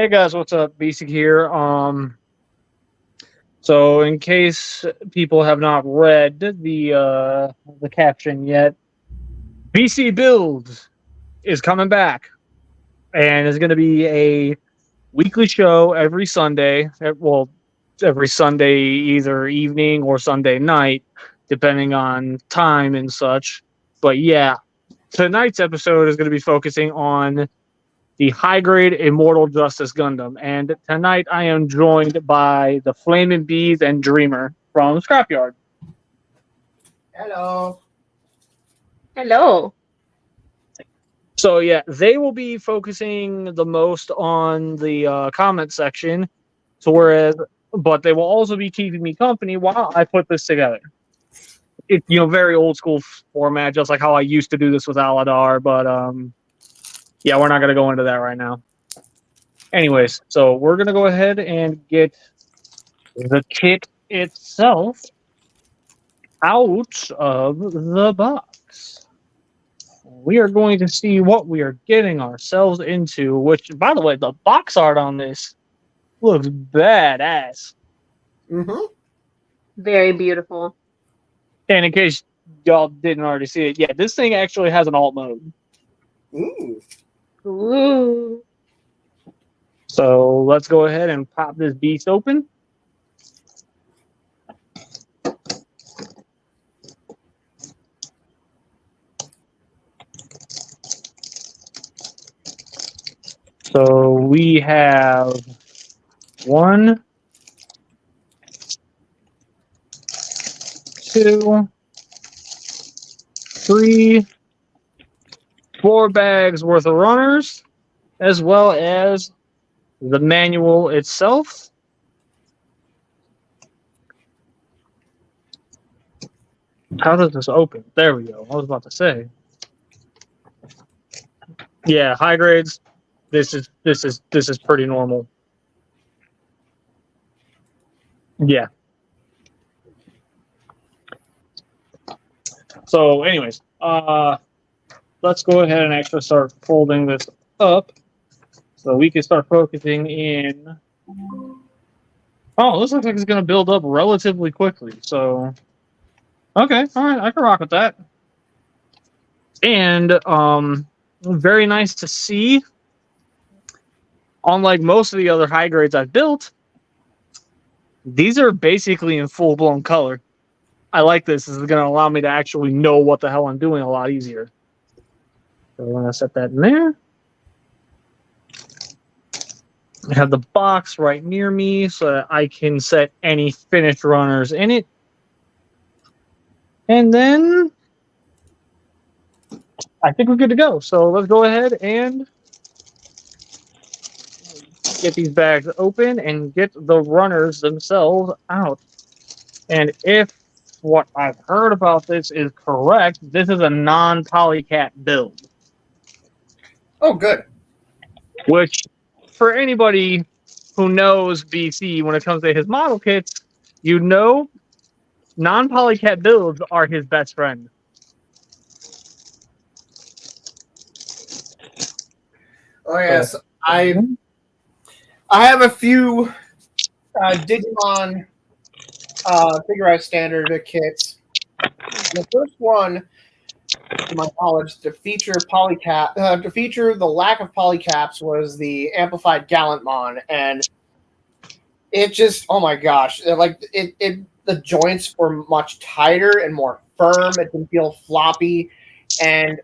Hey guys, what's up? Basic here. So in case people have not read the caption yet, BC Builds is coming back, and it's going to be a weekly show every Sunday. Well, every Sunday either evening or Sunday night, depending on time and such. But yeah, tonight's episode is going to be focusing on the high grade Immortal Justice Gundam. And tonight I am joined by the Flaming Bees and Dreamer from Scrapyard. Hello. Hello. So yeah, they will be focusing the most on the comment section. So but they will also be keeping me company while I put this together. It's very old school format, just like how I used to do this with Aladar. But yeah, we're not going to go into that right now. Anyways, so we're going to go ahead and get the kit itself out of the box. We are going to see what we are getting ourselves into, which, by the way, the box art on this looks badass. Mm-hmm. Very beautiful. And in case y'all didn't already see it, yeah, this thing actually has an alt mode. Ooh. Ooh. So let's go ahead and pop this beast open. So we have 1, 2, 3, 4 bags worth of runners, as well as the manual itself. How does this open? There we go. I was about to say. Yeah, high grades. This is pretty normal. Yeah. So, anyways, let's go ahead and actually start folding this up, so we can start focusing in. Oh, this looks like it's going to build up relatively quickly. So, okay, all right, I can rock with that. And very nice to see. Unlike most of the other high grades I've built, these are basically in full blown color. I like this. This is going to allow me to actually know what the hell I'm doing a lot easier. So I'm going to set that in there. I have the box right near me so that I can set any finished runners in it. And then I think we're good to go. So let's go ahead and get these bags open and get the runners themselves out. And if what I've heard about this is correct, this is a non-polycat build. Oh, good. Which, for anybody who knows BC when it comes to his model kits, non-polycat builds are his best friend. Oh yes, I have a few Digimon Figure Out Standard kits. The first one, to my knowledge, to feature the lack of polycaps was the Amplified Gallantmon, and it just, oh my gosh, the joints were much tighter and more firm. It didn't feel floppy, and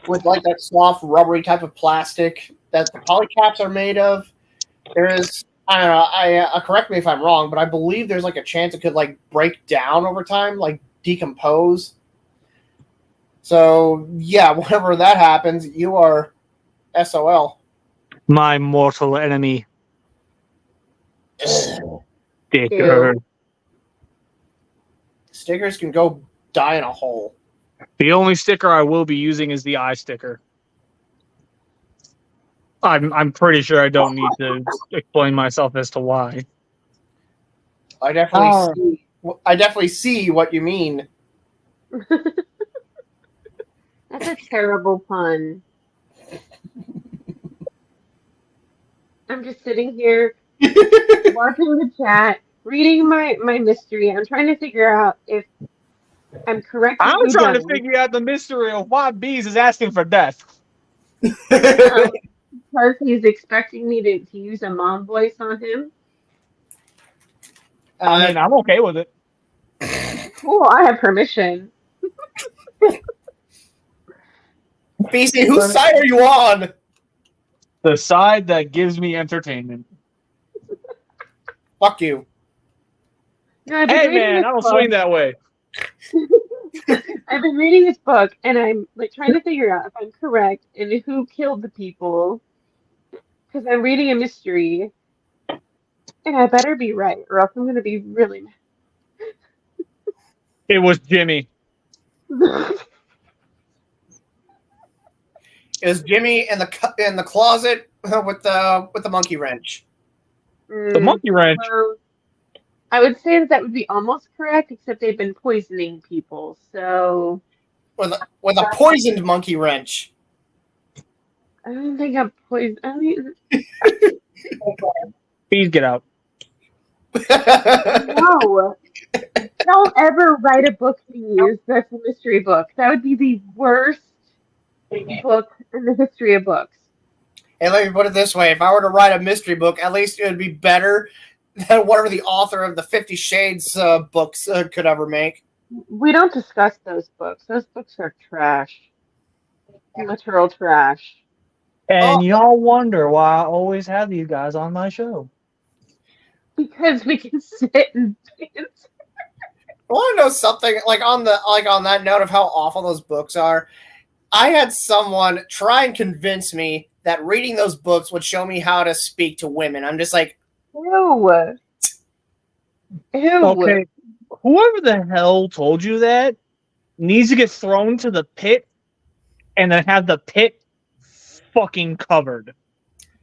with like that soft rubbery type of plastic that the polycaps are made of, there is, I don't know, correct me if I'm wrong, but I believe there's like a chance it could like break down over time, like decompose. So yeah, whenever that happens, you are SOL. My mortal enemy. Sticker. Ew. Stickers can go die in a hole. The only sticker I will be using is the eye sticker. I'm pretty sure I don't need to explain myself as to why. I definitely see what you mean. That's a terrible pun. I'm just sitting here watching the chat, reading my mystery. I'm trying to figure out if I'm correct with I'm who trying to done it. figure out the mystery of why Bees is asking for death. Because he's expecting me to use a mom voice on him. I mean, I'm okay with it. Cool, I have permission. BC, whose side are you on? The side that gives me entertainment. Fuck you. No, I've been Hey, reading man, this I don't book. swing that way. I've been reading this book, and I'm like trying to figure out if I'm correct and who killed the people. Because I'm reading a mystery, and I better be right, or else I'm going to be really It was Jimmy. mad. Is Jimmy in the closet with the monkey wrench? The monkey wrench. Well, I would say that would be almost correct, except they've been poisoning people. So With a poisoned monkey wrench. I don't think I'm poisoned. I mean, Bees, get out. no. Don't ever write a book to use that's a mystery book. That would be the worst book in the history of books. Hey, let me put it this way: if I were to write a mystery book, at least it would be better than whatever the author of the 50 Shades books could ever make. We don't discuss those books. Those books are trash. Literal trash. And y'all wonder why I always have these guys on my show. Because we can sit and dance. I want to know something on that note of how awful those books are. I had someone try and convince me that reading those books would show me how to speak to women. I'm just like, Ew. Ew. Okay, whoever the hell told you that needs to get thrown to the pit and then have the pit fucking covered.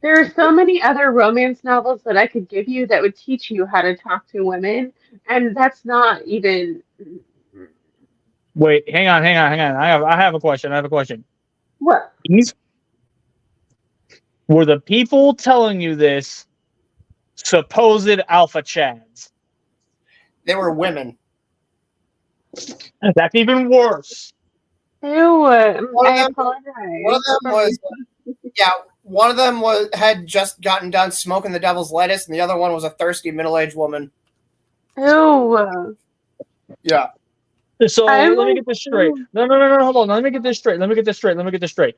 There are so many other romance novels that I could give you that would teach you how to talk to women, and that's not even. Wait, hang on. I have a question. What? These were the people telling you this supposed alpha chads. they were women. That's even worse. Ew. I apologize. One of them was, one of them had just gotten done smoking the devil's lettuce, and the other one was a thirsty middle-aged woman. Ew. Yeah. So let me get this straight. No, hold on. Let me get this straight.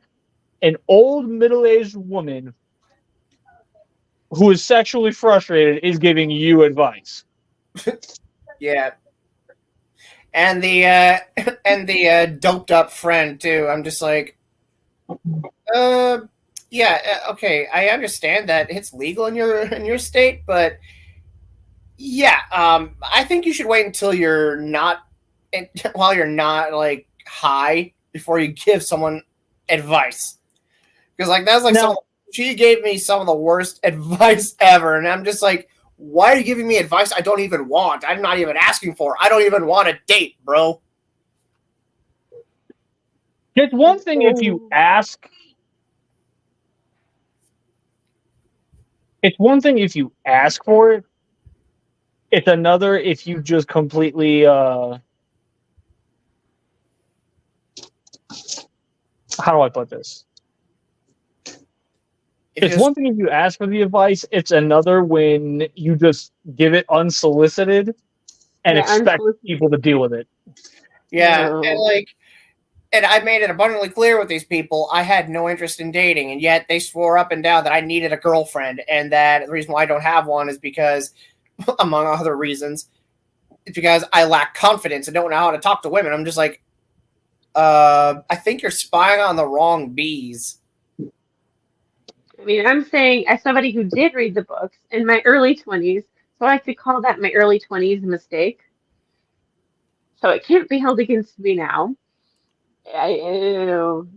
An old middle-aged woman who is sexually frustrated is giving you advice. Yeah. And the doped up friend too. I'm just like, okay, I understand that it's legal in your state, but yeah, I think you should wait until you're not, while you're not like high, before you give someone advice. Because like that's like she gave me some of the worst advice ever, and I'm just like, why are you giving me advice I don't even want? I'm not even asking for. I don't even want a date, bro. It's one thing if you ask. It's one thing if you ask for it. It's another if you just completely. How do I put this? It's one thing if you ask for the advice. It's another when you just give it unsolicited and expect people to deal with it. Yeah, and I made it abundantly clear with these people I had no interest in dating, and yet they swore up and down that I needed a girlfriend, and that the reason why I don't have one is because, among other reasons, it's because I lack confidence and don't know how to talk to women. I'm just like, I think you're spying on the wrong bees. I mean, I'm saying, as somebody who did read the books in my early 20s, so I like to call that my early 20s mistake. So it can't be held against me now. Ew.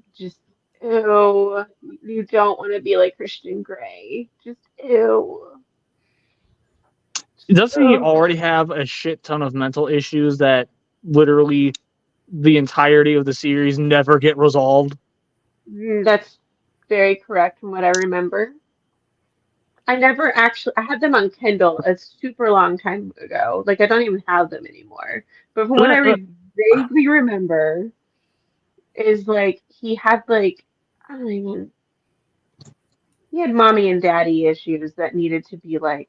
You don't want to be like Christian Grey. Just ew. Doesn't he already have a shit ton of mental issues that literally the entirety of the series never get resolved? That's very correct from what I remember. I never actually. I had them on Kindle a super long time ago. Like I don't even have them anymore. But from what I vaguely remember, is like he had like I don't even. He had mommy and daddy issues that needed to be like.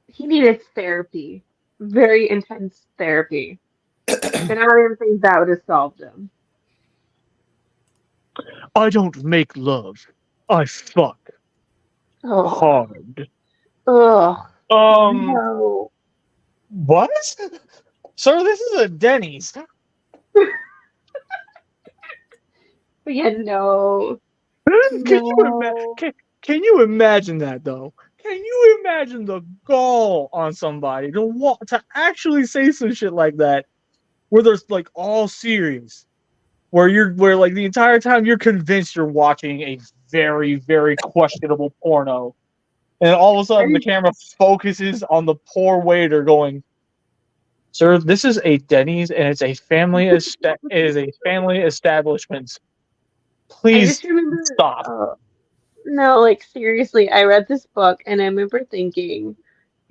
He needed therapy, very intense therapy, and I don't even think that would have solved him. I don't make love. I fuck Oh, hard. ugh, Um, no. what? Sir, this is a Denny's. But yeah, no, no. Can you imagine that though? Can you imagine the gall on somebody to actually say some shit like that, where there's like all serious, where like the entire time you're convinced you're watching a very very questionable porno, and all of a sudden the camera focuses on the poor waiter going, "Sir, this is a Denny's and it's a family it is a family establishment. I Please just remember. stop." No, like seriously, I read this book and I remember thinking,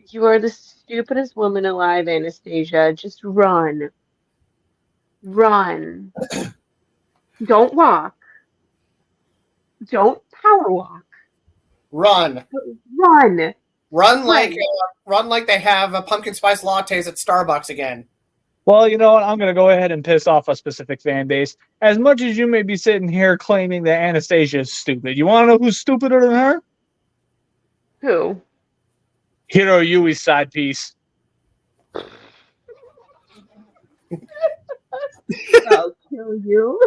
"You are the stupidest woman alive, Anastasia. Just run, run. Don't walk. Don't power walk. Run. Run." Run like they have pumpkin spice lattes at Starbucks again. Well, you know what? I'm going to go ahead and piss off a specific fan base. As much as you may be sitting here claiming that Anastasia is stupid, you want to know who's stupider than her? Who? Hiro Yui's side piece. I'll kill you.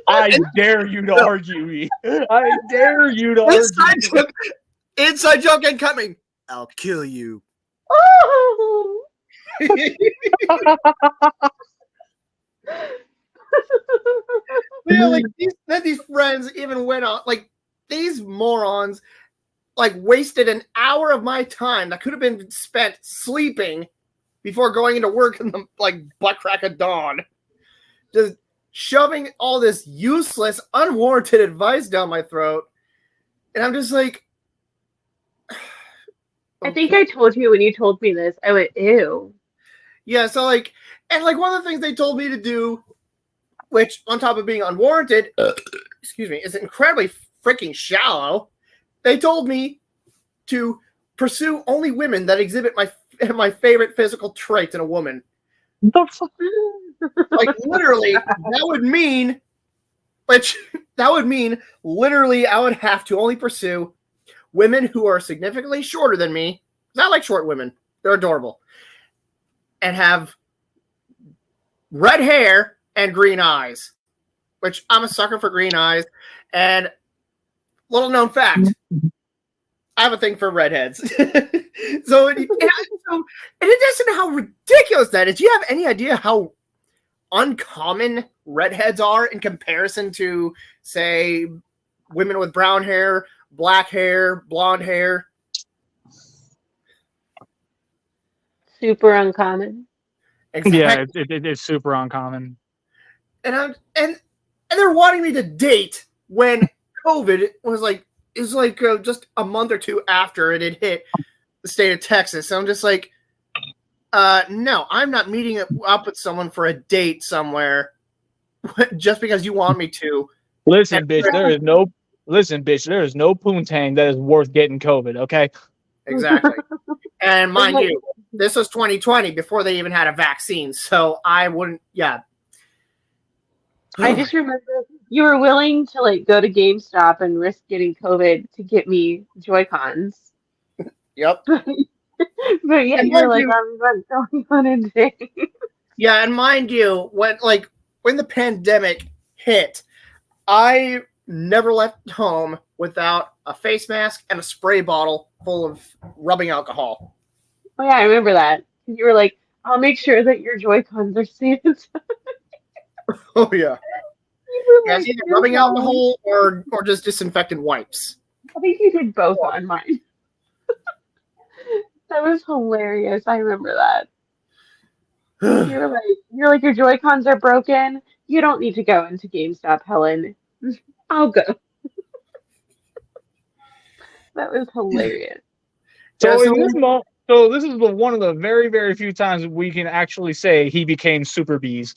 I dare you to argue me. I dare you to argue. Inside joke incoming. I'll kill you. Oh! Yeah, like these friends even went on, like these morons, like wasted an hour of my time that could have been spent sleeping before going into work in the like butt crack of dawn, just shoving all this useless, unwarranted advice down my throat, and I'm just like, I think I told you when you told me this. I went, ew. yeah. So like, and like one of the things they told me to do, which on top of being unwarranted, excuse me, is incredibly freaking shallow. They told me to pursue only women that exhibit my favorite physical traits in a woman. The fuck? Like literally, that would mean literally I would have to only pursue women who are significantly shorter than me. I like short women; they're adorable, and have red hair and green eyes, which I'm a sucker for green eyes. And little known fact, I have a thing for redheads. So in addition to how ridiculous that is, do you have any idea how uncommon redheads are in comparison to, say, women with brown hair, black hair, blonde hair? Super uncommon. Exactly. Yeah, it's super uncommon. And they're wanting me to date when COVID was just a month or two after it had hit the state of Texas. So I'm just like, no, I'm not meeting up with someone for a date somewhere just because you want me to. Listen, bitch, there is no poontang that is worth getting COVID, okay? Exactly. And mind you, this was 2020 before they even had a vaccine. So I wouldn't, yeah. I just remember you were willing to like go to GameStop and risk getting COVID to get me Joy-Cons. Yep. But yeah, you're like, I'm going on a date. Yeah, and mind you, when the pandemic hit, I never left home without a face mask and a spray bottle full of rubbing alcohol. Oh yeah, I remember that. You were like, I'll make sure that your Joy-Cons are sanitized. Oh yeah. Yeah, it's either rubbing alcohol or just disinfectant wipes. I think you did both on mine. That was hilarious. I remember that. You're like, your Joy-Cons are broken. You don't need to go into GameStop, Helen. I'll go. That was hilarious. So, Yeah, this is one of the very, very few times we can actually say he became Super Bees.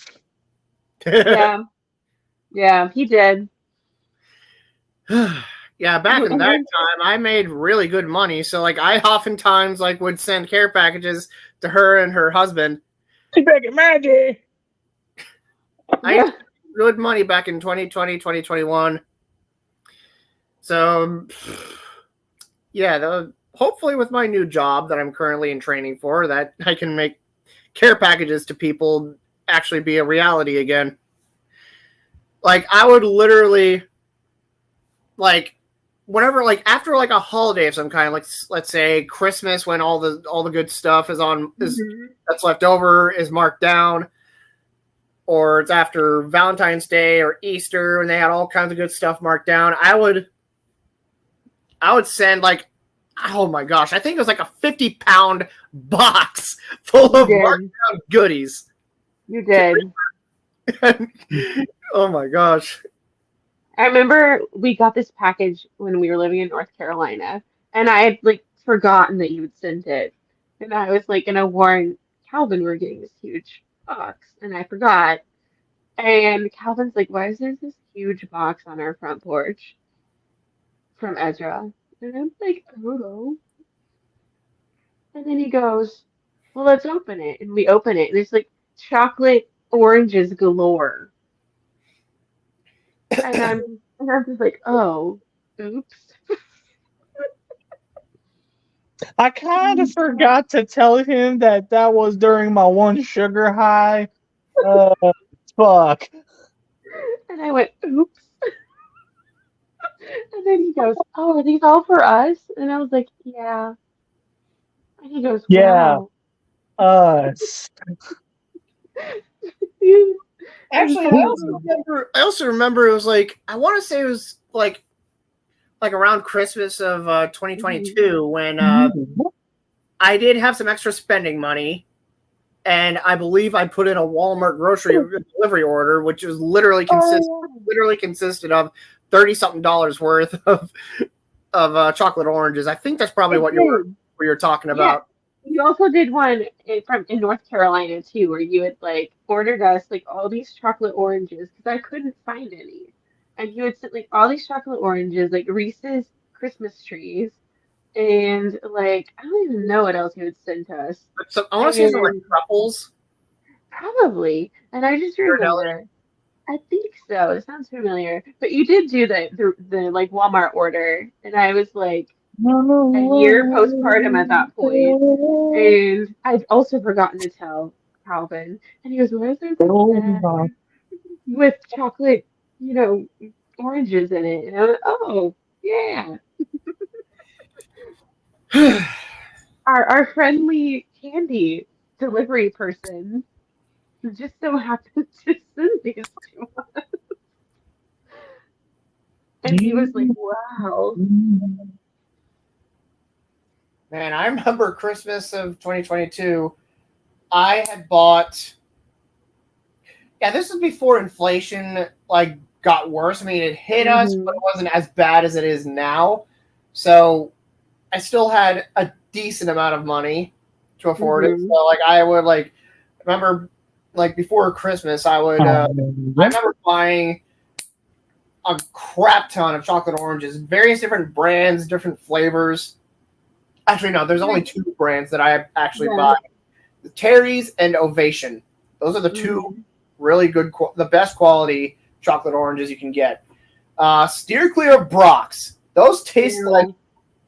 Yeah. Yeah, he did. Yeah, back in that time, I made really good money. So, like, I oftentimes like would send care packages to her and her husband. He's back at Maggie. I made good money back in 2020, 2021. So, yeah, hopefully with my new job that I'm currently in training for, that I can make care packages to people actually be a reality again. Like, I would literally, like, whenever, like, after like a holiday of some kind, like let's say Christmas, when all the good stuff is that's left over is marked down, or it's after Valentine's Day or Easter when they had all kinds of good stuff marked down, I would send, like, oh my gosh, I think it was like a 50-pound box full of marked down goodies. You did. Oh my gosh. I remember we got this package when we were living in North Carolina, and I had like forgotten that you had sent it. And I was like gonna warn Calvin we're getting this huge box, and I forgot. And Calvin's like, "Why is there this huge box on our front porch from Ezra?" And I'm like, "I don't know." And then he goes, "Well, let's open it." And we open it, and it's like chocolate oranges galore. And I'm just like, "Oh, oops." I kind of forgot to tell him that was during my one sugar high. Fuck. And I went, "Oops." And then he goes, "Oh, are these all for us?" And I was like, "Yeah." And he goes, Yeah. "Wow." Us. Actually, I also remember it was like, I want to say it was like around Christmas of 2022 when I did have some extra spending money, and I believe I put in a Walmart grocery delivery order, which was literally consisted of $30-something worth of chocolate oranges. I think that's probably what you're talking about. You also did one in North Carolina too, where you had like ordered us like all these chocolate oranges because I couldn't find any, and you had sent like all these chocolate oranges, like Reese's Christmas trees, and like I don't even know what else you had sent to us. So I want to say something like truffles. Probably, and I just remember. I think so. It sounds familiar. But you did do the like Walmart order, and I was like a year postpartum at that point, and I'd also forgotten to tell Calvin, and he goes, "Why is there this bag with chocolate, oranges in it?" And I went, "Oh, yeah." Our friendly candy delivery person just so happened to send these to us. And he was like, "Wow." Man, I remember Christmas of 2022. I had bought. Yeah, this was before inflation like got worse. I mean, it hit us, but it wasn't as bad as it is now. So I still had a decent amount of money to afford it. So like I would remember before Christmas, I remember buying a crap ton of chocolate oranges, various different brands, different flavors. Actually, no, there's only two brands that I actually buy. The Terry's and Ovation. Those are the two really good, the best quality chocolate oranges you can get. Steer clear of Brock's. Those taste like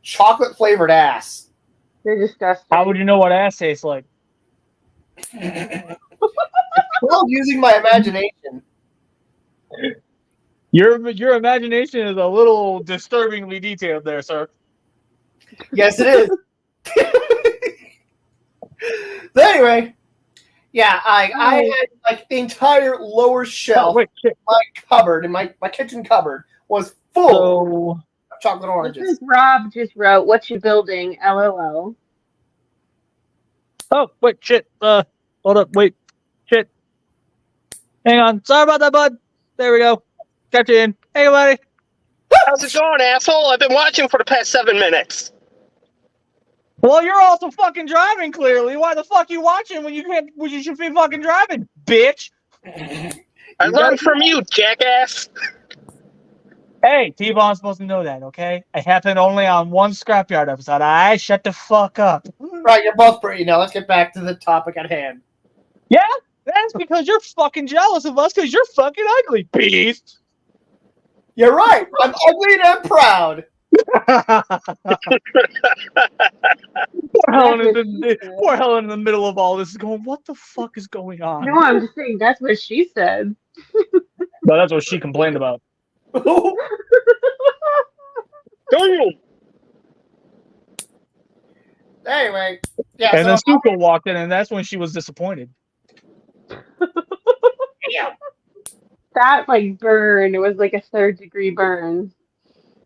chocolate flavored ass. They're disgusting. How would you know what ass tastes like? Well, using my imagination. Your imagination is a little disturbingly detailed there, sir. Yes, it is. So anyway, yeah, I had like the entire lower shelf of my cupboard, and my kitchen cupboard was full of chocolate oranges. Rob just wrote, "What you building? LOL." Oh, wait, shit. Hold up, wait. Shit. Hang on. Sorry about that, bud. There we go. Got you in. Hey, buddy. How's it going, asshole? I've been watching for the past 7 minutes. Well, you're also fucking driving. Clearly, why the fuck you watching when you can't? When you should be fucking driving, bitch. I learned from you, jackass. Hey, T-Bone's supposed to know that, okay? It happened only on one Scrapyard episode. I shut the fuck up. Right, you're both pretty. Now let's get back to the topic at hand. Yeah, that's because you're fucking jealous of us because you're fucking ugly, beast. You're right. I'm ugly and I'm proud. Poor Helen in the middle of all this is going, what the fuck is going on? No, I'm just saying that's what she said. No, that's what she complained about. Anyway, yeah. And then Suko walked in, and that's when she was disappointed. Yeah. That burn, it was like a 3rd-degree burn.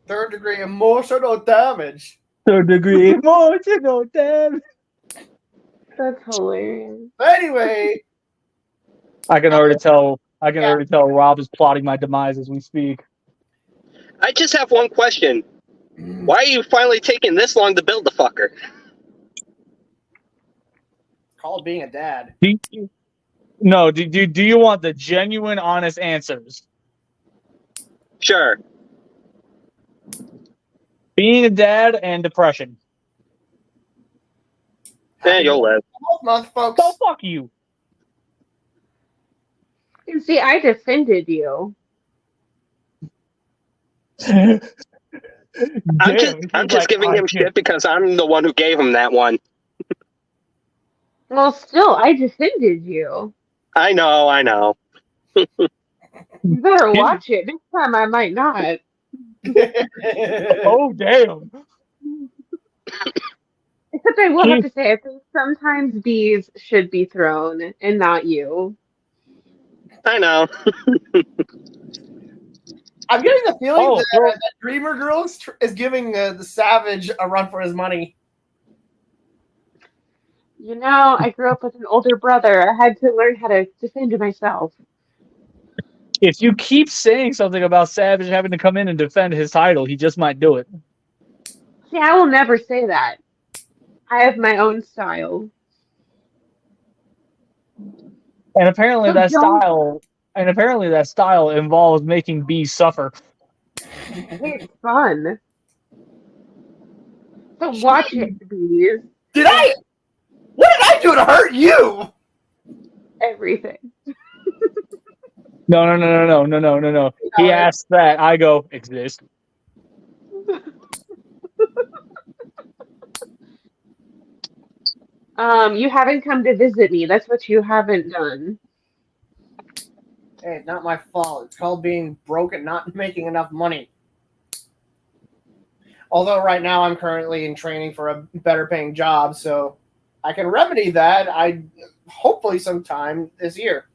3rd-degree emotional damage. 3rd-degree emotional damage. That's hilarious. Anyway, I can already tell. Rob is plotting my demise as we speak. I just have one question. Why are you finally taking this long to build the fucker? it's called being a dad. Do you want the genuine, honest answers? Sure. Being a dad and depression. Yeah, you'll live. Month, folks. So fuck you. You see, I defended you. I'm just giving him shit because I'm the one who gave him that one. Well, still, I defended you. I know. You better watch it. Next time I might not. Oh, damn. Except I will have to say, I think sometimes bees should be thrown and not you. I know. I'm getting the feeling that Dreamer Girl is giving the Savage a run for his money. You know, I grew up with an older brother. I had to learn how to defend myself. If you keep saying something about Savage having to come in and defend his title, he just might do it. See, I will never say that. I have my own style. And apparently that style involves making bees suffer. It's fun. So watch it, bees. What did I do to hurt you? Everything. No. He asked that. I go, exist. You haven't come to visit me. That's what you haven't done. Hey, it's not my fault. It's called being broke and not making enough money. Although right now I'm currently in training for a better paying job, so I can remedy that. Hopefully sometime this year.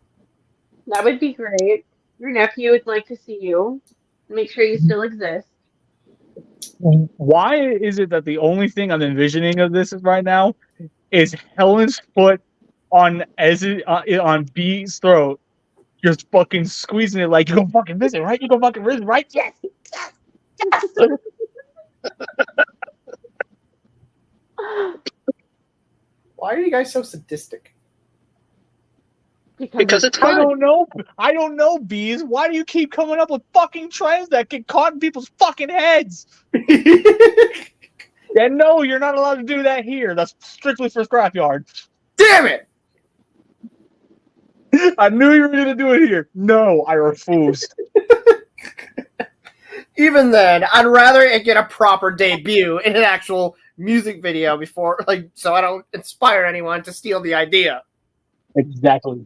That would be great. Your nephew would like to see you. Make sure you still exist. Why is it that the only thing I'm envisioning of this right now is Helen's foot on B's throat, just fucking squeezing it like, you're gonna fucking visit, right? You're gonna fucking visit, right? Yes! Why are you guys so sadistic? Because it's fun. I don't know, Bees. Why do you keep coming up with fucking trends that get caught in people's fucking heads? Yeah, no, you're not allowed to do that here. That's strictly for Scrapyard. Damn it! I knew you were going to do it here. No, I refuse. Even then, I'd rather it get a proper debut in an actual music video before, so I don't inspire anyone to steal the idea. Exactly.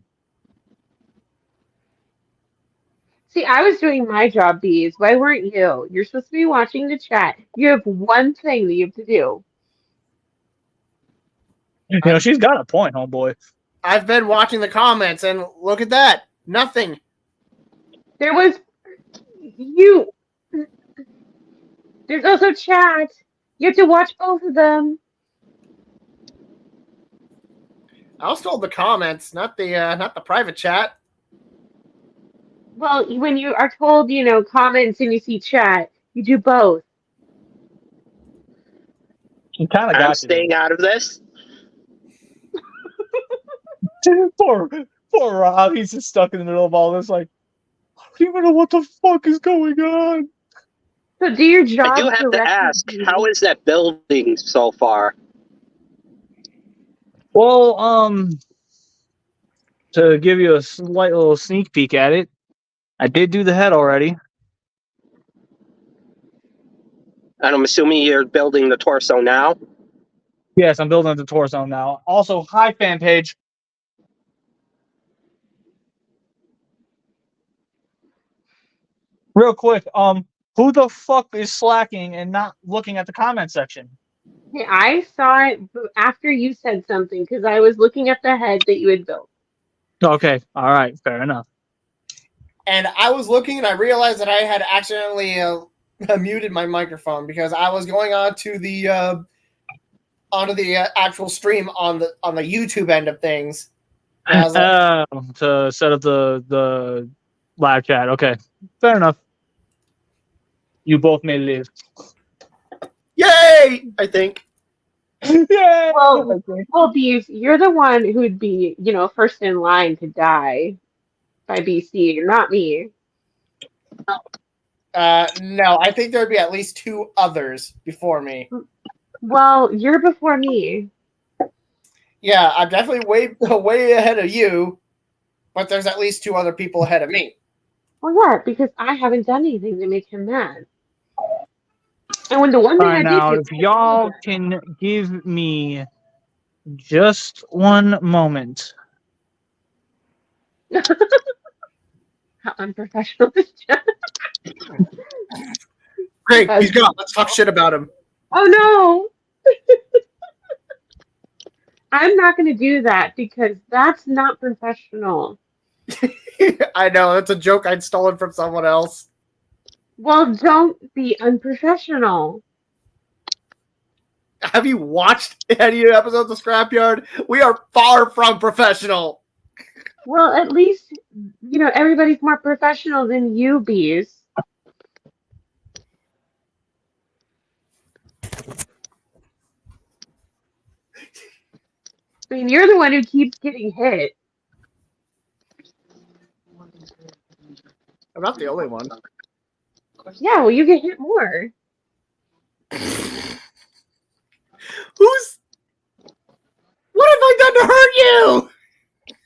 See, I was doing my job, Bees. Why weren't you? You're supposed to be watching the chat. You have one thing that you have to do. You know, she's got a point, homeboy. I've been watching the comments, and look at that. Nothing. There was you. There's also chat. You have to watch both of them. I was told the comments, not the private chat. Well, when you are told, comments and you see chat, You do both. He kind of I'm got you. staying out of this. poor Rob. He's just stuck in the middle of all this. Like, I don't even know what the fuck is going on. So do your job. I do have to correctly, ask, Bees. how is that building so far? Well, to give you a slight little sneak peek at it, I did do the head already. And I'm assuming you're building the torso now. Yes, I'm building the torso now. Also, hi fan page. Real quick, who the fuck is slacking and not looking at the comment section? Hey, I saw it after you said something because I was looking at the head that you had built. Okay, all right, fair enough. And I was looking and I realized that I had accidentally muted my microphone because I was going onto the actual stream on the YouTube end of things. And I was like, To set up the live chat. Okay, fair enough. You both may live. yay! I think. Yeah. Well, Bees, you're the one who would be, first in line to die by BC, not me. No, I think there would be at least 2 others before me. Well, you're before me. Yeah, I'm definitely way ahead of you, but there's at least 2 other people ahead of me. Well, yeah, because I haven't done anything to make him mad. And when the one thing All right, I now, did, if y'all can give me just one moment. how unprofessional is Jeff? Great, he's gone. Let's talk shit about him. Oh no! I'm not going to do that because that's not professional. I know, that's a joke I'd stolen from someone else. Well, don't be unprofessional. Have you watched any episodes of Scrapyard? We are far from professional. Well, at least, everybody's more professional than you, Bees. I mean, you're the one who keeps getting hit. I'm not the only one. Yeah, well, you get hit more. What have I done to hurt you?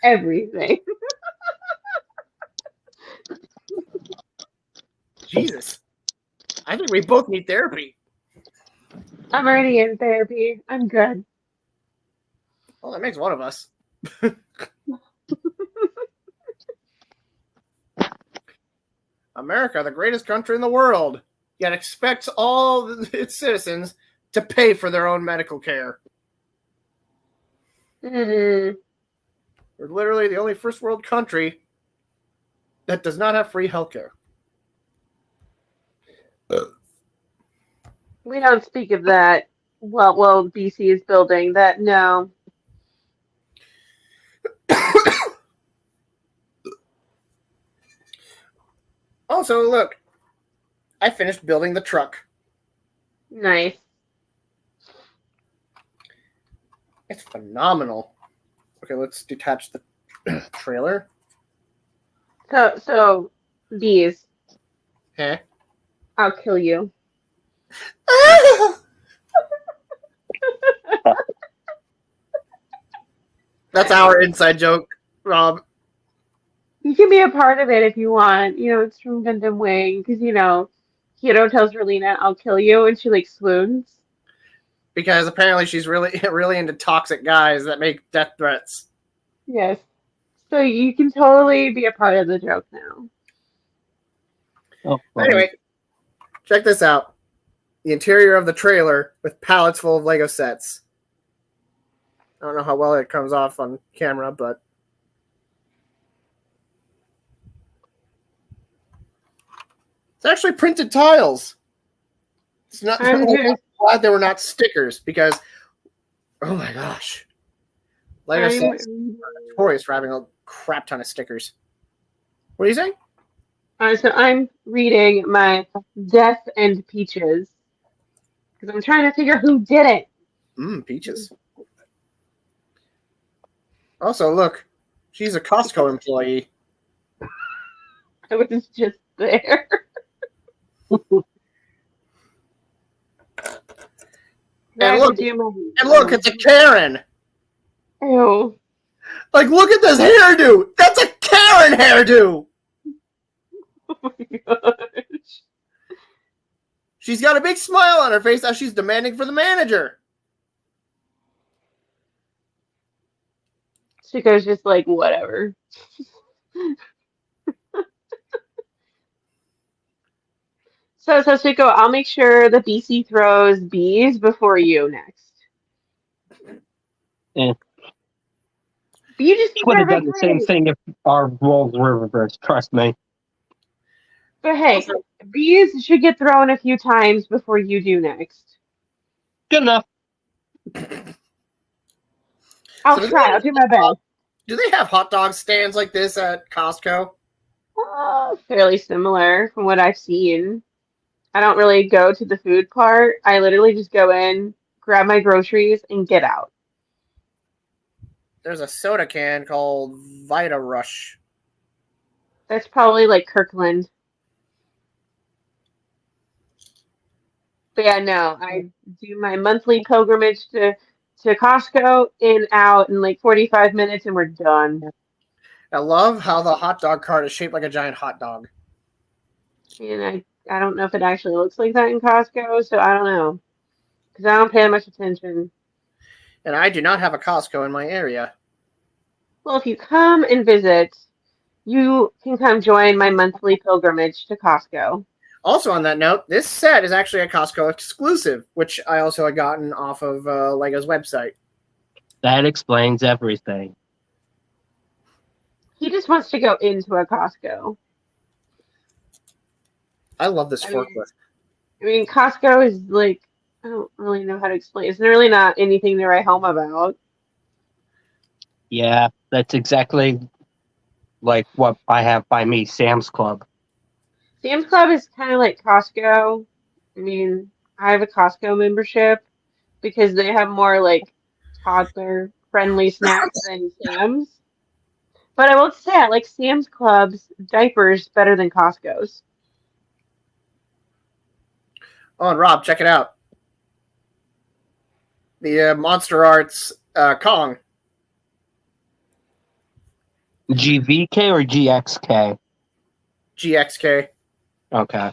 Everything. Jesus. I think we both need therapy. I'm already in therapy. I'm good. Well, that makes one of us. America, the greatest country in the world, yet expects all its citizens to pay for their own medical care. Mm-hmm. We're literally the only first world country that does not have free healthcare. We don't speak of that. Well, BC is building that. No. Also, look, I finished building the truck. Nice. It's phenomenal. Okay, let's detach the trailer. So, Bees, Huh? I'll kill you. That's our inside joke, Rob. You can be a part of it if you want. It's from Gundam Wing because Hiro tells Relina, "I'll kill you," and she swoons. Because apparently she's really into toxic guys that make death threats. Yes. So you can totally be a part of the joke now. Oh, Anyway, check this out. The interior of the trailer with pallets full of Lego sets. I don't know how well it comes off on camera, but it's actually printed tiles. It's not. I'm glad they were not stickers because, oh my gosh, Lego sets are notorious for having a crap ton of stickers. What are you saying? So I'm reading my Death and Peaches because I'm trying to figure who did it. Peaches. Also, look, she's a Costco employee. I was just there. And look, it's a Karen. Ew. Like, look at this hairdo. That's a Karen hairdo. Oh my gosh. She's got a big smile on her face as she's demanding for the manager. Chico's just like, whatever. So Chico, I'll make sure the BC throws bees before you next. Yeah. But you just Would have deserve done a the same grade. thing if our roles were reversed. Trust me. But hey, bees should get thrown a few times before you do next. Good enough. I'll So try. I'll do my best. Do they have hot dog stands like this at Costco? Fairly similar from what I've seen. I don't really go to the food part. I literally just go in, grab my groceries, and get out. There's a soda can called Vita Rush. That's probably like Kirkland. But yeah, no, I do my monthly pilgrimage to Costco, in, out in like 45 minutes, and we're done. I love how the hot dog cart is shaped like a giant hot dog. And I don't know if it actually looks like that in Costco, so I don't know. Because I don't pay much attention. And I do not have a Costco in my area. Well, if you come and visit, you can come join my monthly pilgrimage to Costco. Also on that note, this set is actually a Costco exclusive, which I also had gotten off of Lego's website. That explains everything. He just wants to go into a Costco. I love this forklift. I mean, Costco is like, I don't really know how to explain. It's really not anything to write home about. Yeah, that's exactly like what I have by me, Sam's Club. Sam's Club is kind of like Costco. I mean, I have a Costco membership because they have more like toddler-friendly snacks than Sam's. But I will say I like Sam's Club's diapers better than Costco's. Oh, and Rob, check it out. The Monster Arts Kong. GVK or GXK? GXK. Okay.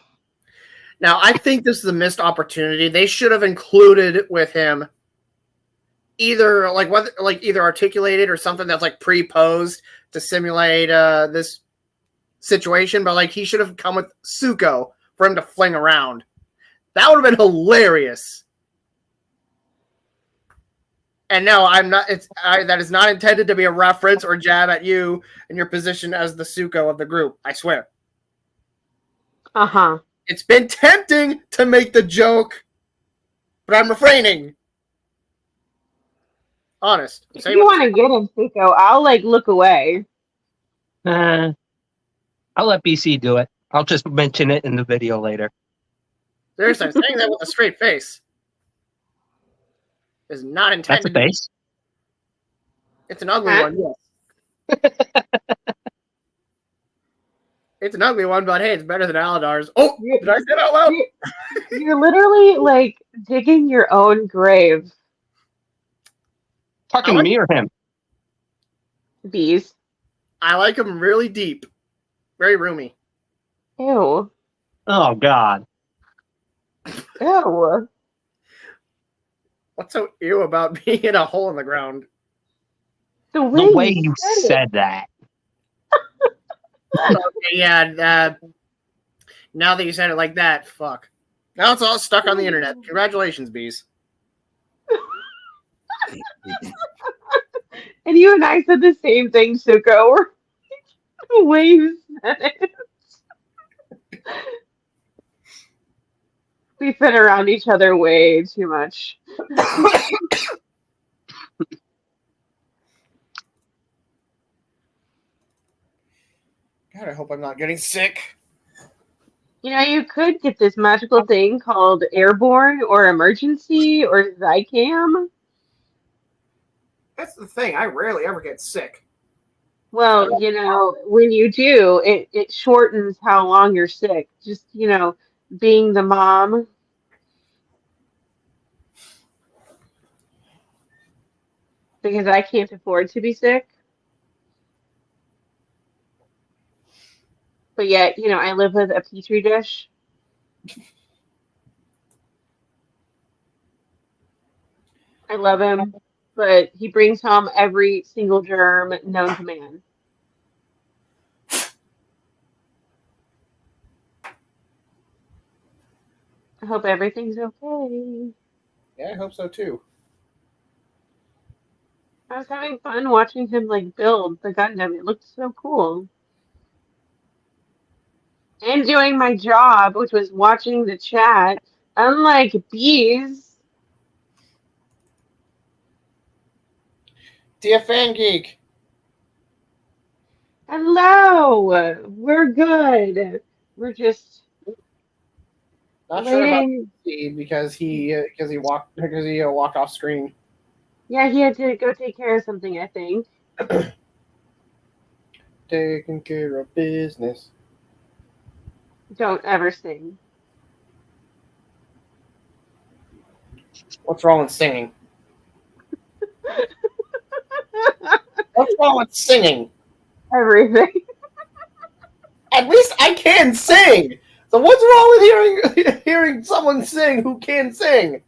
Now, I think this is a missed opportunity. They should have included with him either either articulated or something that's like pre-posed to simulate this situation, but like he should have come with Suko for him to fling around. That would have been hilarious. And no, I'm not. That is not intended to be a reference or jab at you and your position as the Suko of the group. I swear. Uh-huh. It's been tempting to make the joke, but I'm refraining. Honest. If you want to get him, Suko, I'll like look away. I'll let BC do it. I'll just mention it in the video later. Seriously, I'm saying that with a straight face. Is not intended. That's a face. It's an ugly one, yes. It's an ugly one, but hey, it's better than Aladar's. Oh, did I say that out loud? You're literally like digging your own grave. Talking to me or him? Bees. I like them really deep. Very roomy. Ew. Oh, God. Ew. What's so ew about being in a hole in the ground? The The way you said said that. Okay, yeah, now that you said it like that, fuck. Now it's all stuck on the internet. Congratulations, bees. And you and I said the same thing, Suko. The way you said it. We've been around each other way too much. God, I hope I'm not getting sick. You know, you could get this magical thing called Airborne or Emergency or Zycam. That's the thing. I rarely ever get sick. Well, you know, when you do, it shortens how long you're sick. Just, you know, being the mom. Because I can't afford to be sick. But yet, you know, I live with a petri dish. I love him, but he brings home every single germ known to man. I hope everything's okay. Yeah, I hope so too. I was having fun watching him like build the Gundam. It looked so cool. And doing my job, which was watching the chat, unlike bees. Dear Fan Geek. Hello. We're good. We're just Not sure about waiting. Steve because he walked off screen. Yeah, he had to go take care of something, I think. Taking care of business. Don't ever sing. What's wrong with singing? What's wrong with singing? Everything. At least I can sing. So what's wrong with hearing someone sing who can sing?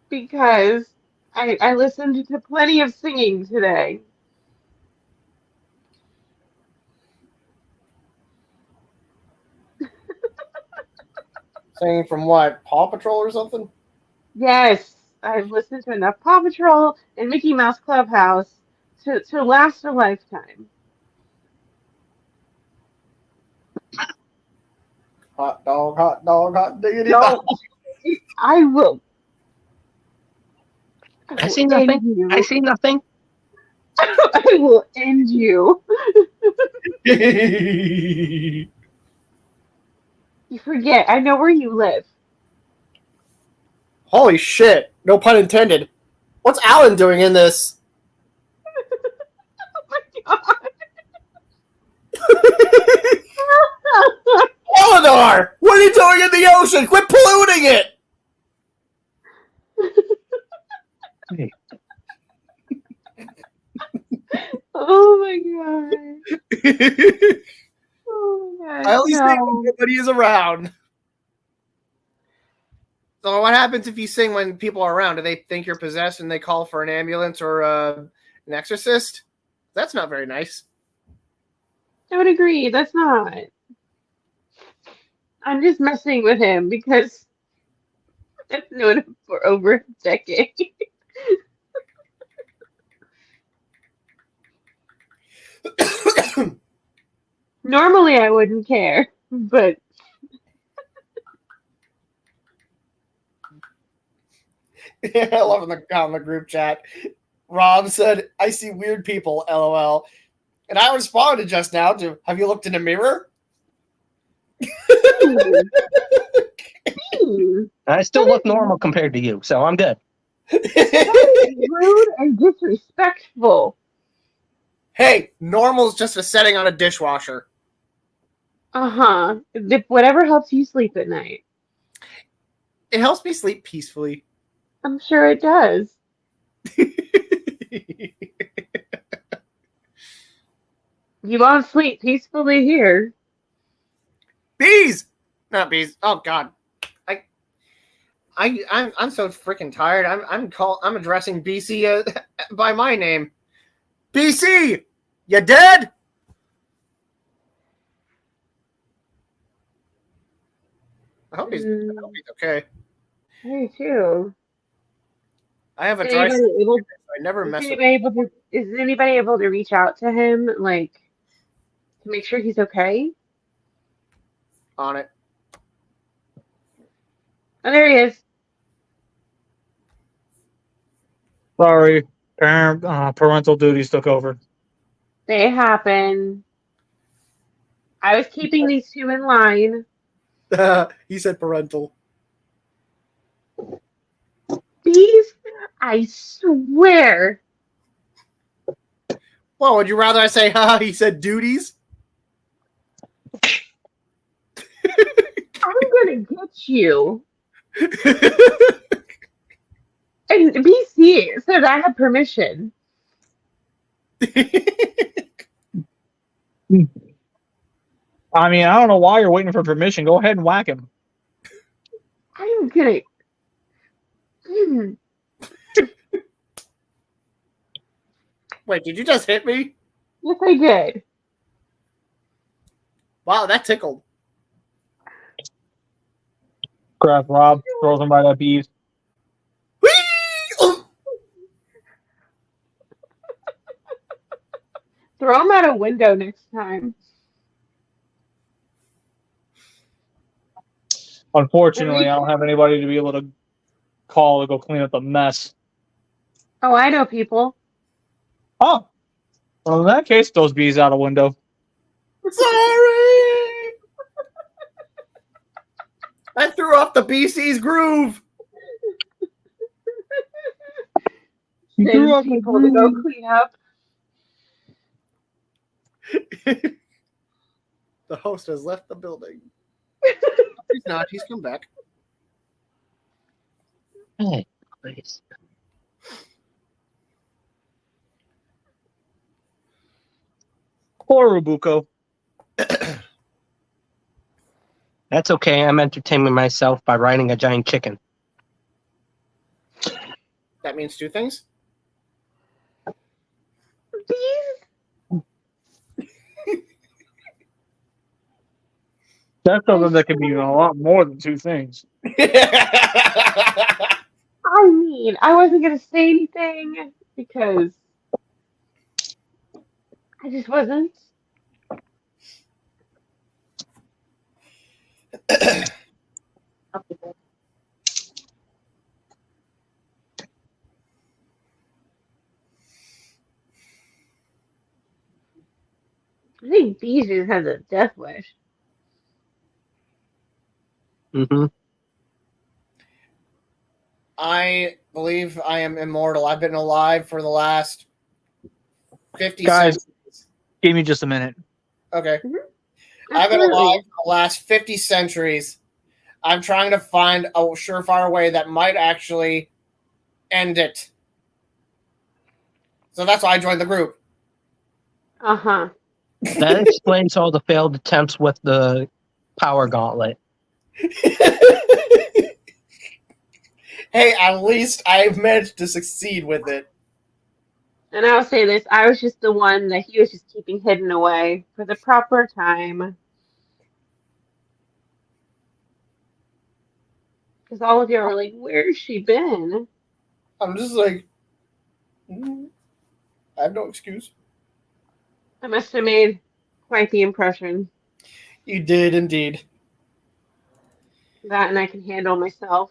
Because I listened to plenty of singing today. Singing from what? Paw Patrol or something? Yes, I've listened to enough Paw Patrol and Mickey Mouse Clubhouse to last a lifetime. Hot dog, diggity No, dog. I will. I see nothing. End you. I see nothing. I will end you. You forget. I know where you live. Holy shit. No pun intended. What's Alan doing in this? Oh my god. Eleanor! What are you doing in the ocean? Quit polluting it! Hey. Oh my god. Oh my god. I only no. sing when nobody is around. So what happens if you sing when people are around? Do they think you're possessed and they call for an ambulance or an exorcist? That's not very nice. I would agree. That's not. I'm just messing with him because I've known him for over a decade. Normally I wouldn't care, but Yeah, I love on the group chat. Rob said, I see weird people, LOL. And I responded just now to, have you looked in a mirror? I still look normal compared to you, so I'm good. That is rude and disrespectful. Hey, normal's just a setting on a dishwasher. Uh-huh. Whatever helps you sleep at night. It helps me sleep peacefully. I'm sure it does. You won't sleep peacefully here. Bees! Not bees. Oh god. I'm so freaking tired. I'm addressing BC by my name. BC! You dead? I hope he's okay. Me too. I have a Is dry anybody able, I never is mess with anybody able to, is anybody able to reach out to him, like, to make sure he's okay? on it. Oh, there he is. Sorry, parental duties took over. They happen. I was keeping these two in line. He said parental. Bees? I swear. Well, would you rather I say, haha, he said duties? I'm gonna get you. And BC said I had permission. I mean, I don't know why you're waiting for permission. Go ahead and whack him. I'm gonna. Hmm. Wait, did you just hit me? Yes, I did. Wow, that tickled. Grab Rob, throws him right at Bees. Whee! Oh! Throw him out a window next time. Unfortunately, I don't have anybody to be able to call to go clean up the mess. Oh, I know people. Oh, well, in that case, those bees out a window. Sorry! I threw off the BC's groove. You threw Send off my people to go clean up. The host has left the building. He's not. He's come back. Hey, please. Poor Rubuko. That's okay. I'm entertaining myself by riding a giant chicken. That means two things. Bees? That's something that can be a lot more than two things. I mean, I wasn't gonna say anything because I just wasn't. I think Bees just has a death wish. Mm-hmm. I believe I am immortal. I've been alive for the last 50 Guys. centuries. Give me just a minute. Okay. I've been alive for the last 50 centuries. I'm trying to find a surefire way that might actually end it. So that's why I joined the group. Uh-huh. That explains all the failed attempts with the power gauntlet. Hey, at least I've managed to succeed with it. And I'll say this, I was just the one that he was just keeping hidden away for the proper time. Because all of you are like, where's she been? I'm just like, I have no excuse. I must have made quite the impression. You did indeed. That and I can handle myself.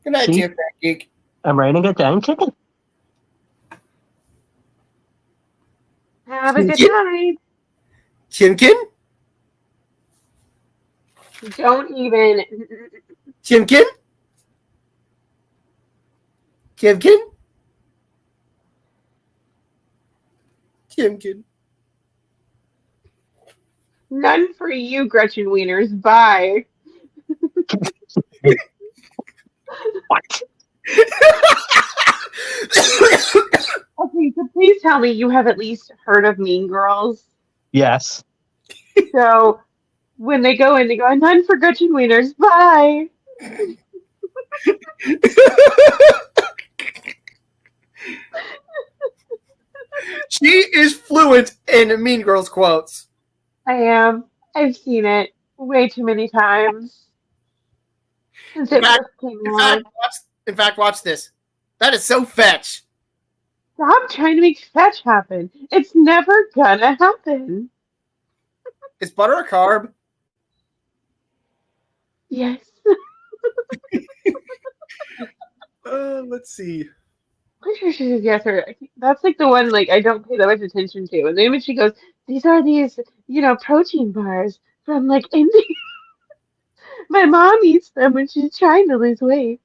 Good night, See? dear Fat Geek. I'm riding a giant chicken. Have a good night. Chimkin? Don't even. Chimkin? Chimkin? Chimkin. None for you, Gretchen Wieners. Bye. What? Okay, so please tell me you have at least heard of Mean Girls. Yes. So when they go in, they go, none for Gretchen Wieners. Bye. She is fluent in Mean Girls quotes. I am. I've seen it way too many times. Since it first came out. In fact, watch this. That is so fetch. Stop trying to make fetch happen. It's never gonna happen. Is butter a carb? Yes. Let's see. I'm sure she says yes, or that's like the one like I don't pay that much attention to. And then when she goes, these are these, protein bars from like India. My mom eats them when she's trying to lose weight.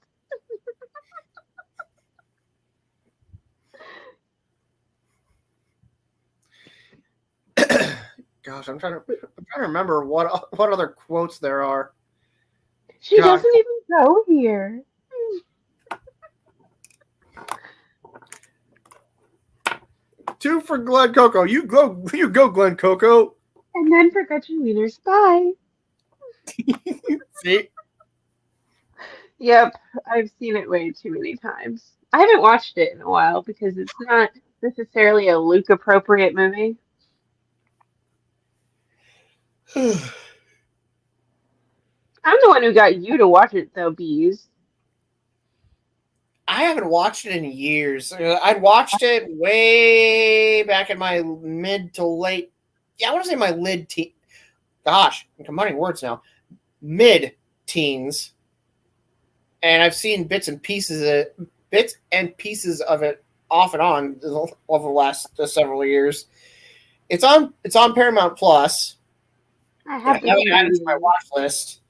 Gosh, I'm trying to remember what other quotes there are. She God. doesn't even go here. Two for Glen Coco. You go, Glen Coco. And then for Gretchen Wieners. Bye. See, Yep, I've seen it way too many times. I haven't watched it in a while because it's not necessarily a Luke appropriate movie. I'm the one who got you to watch it, though, Bees. I haven't watched it in years. I'd watched it way back in my mid to late. Yeah, I want to say my teen. Gosh, I'm combining words now. Mid teens, and I've seen bits and pieces of it off and on over the last several years. It's on Paramount Plus. I have I haven't added it to my watch list.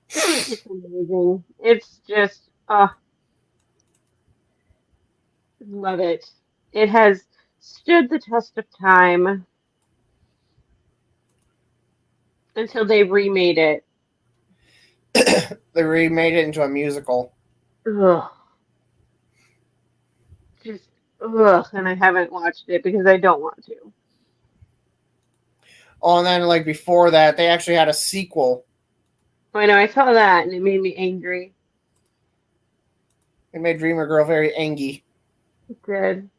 It's amazing. It's just, love it. It has stood the test of time until they remade it. They remade it into a musical. Ugh. Just, ugh. And I haven't watched it because I don't want to. Oh, and then like before that, they actually had a sequel. I know, I saw that and it made me angry. It made Dreamer Girl very angry. It did.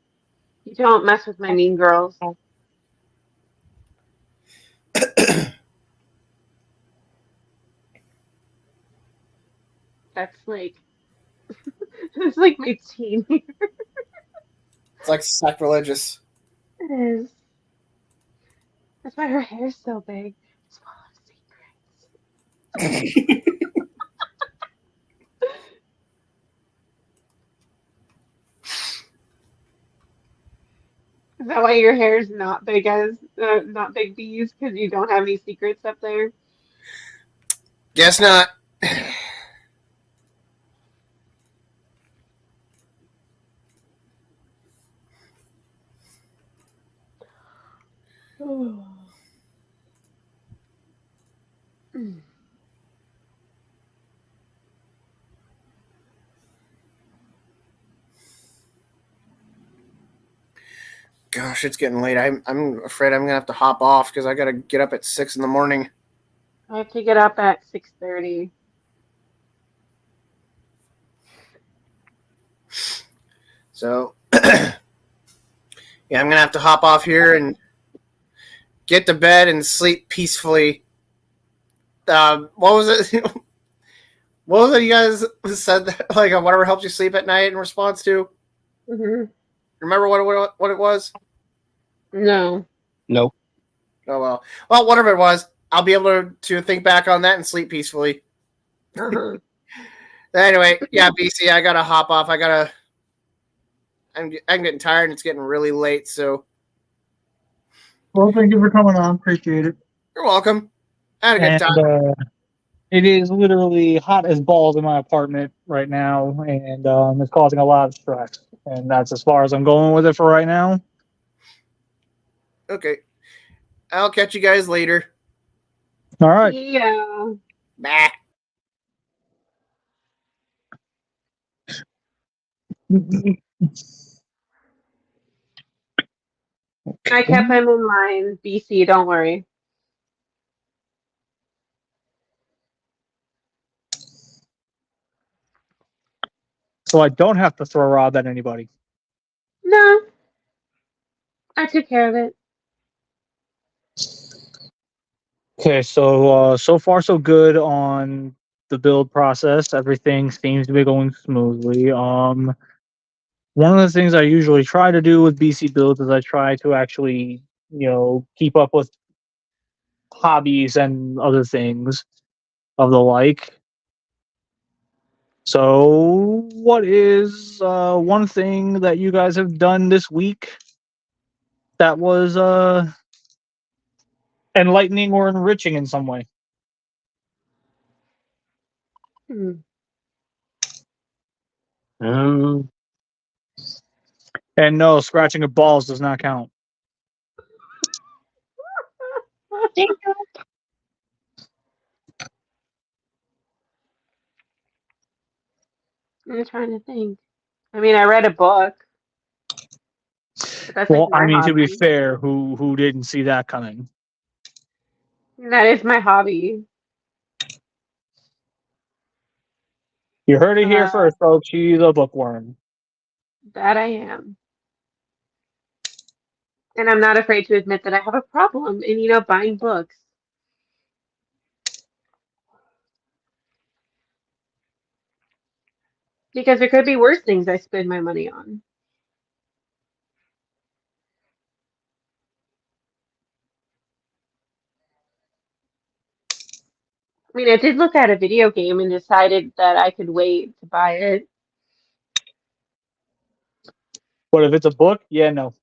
You don't mess with my mean girls. That's like, it's like my teen year. It's like sacrilegious. It is. That's why her hair's so big. It's full of secrets. Is that why your hair is not big not big bees? Because you don't have any secrets up there? Guess not. Gosh, it's getting late. I'm afraid I'm gonna have to hop off because I gotta get up at 6 a.m. I have to get up at 6:30. So, yeah, I'm gonna have to hop off here and get to bed and sleep peacefully. What was it? What was it you guys said? That, like whatever helps you sleep at night in response to? Mm-hmm. Remember what it was? No. No. Oh well, whatever it was, I'll be able to think back on that and sleep peacefully. Uh-huh. Anyway, yeah, BC, I gotta hop off. I'm getting tired and it's getting really late. So, Well, thank you for coming on. Appreciate it. you're welcome. I had a good time. And it is literally hot as balls in my apartment right now, and it's causing a lot of stress. And that's as far as I'm going with it for right now. Okay, I'll catch you guys later. All right. Yeah. Bye. I kept him in line. BC, don't worry. So I don't have to throw Rob at anybody. No. I took care of it. Okay, so so far so good on the build process. Everything seems to be going smoothly. One of the things I usually try to do with BC builds is I try to actually, keep up with hobbies and other things of the like. So, what is one thing that you guys have done this week that was enlightening or enriching in some way. Hmm. Um, And no, scratching of balls does not count. I'm trying to think. I mean, I read a book, but that's like Well, I my mean, to be hobby. fair, who didn't see that coming? That is my hobby. You heard it here Uh, first, folks. She's a bookworm. that I am. And I'm not afraid to admit that I have a problem in, buying books. Because there could be worse things I spend my money on. I mean, I did look at a video game and decided that I could wait to buy it. But if it's a book, yeah, no.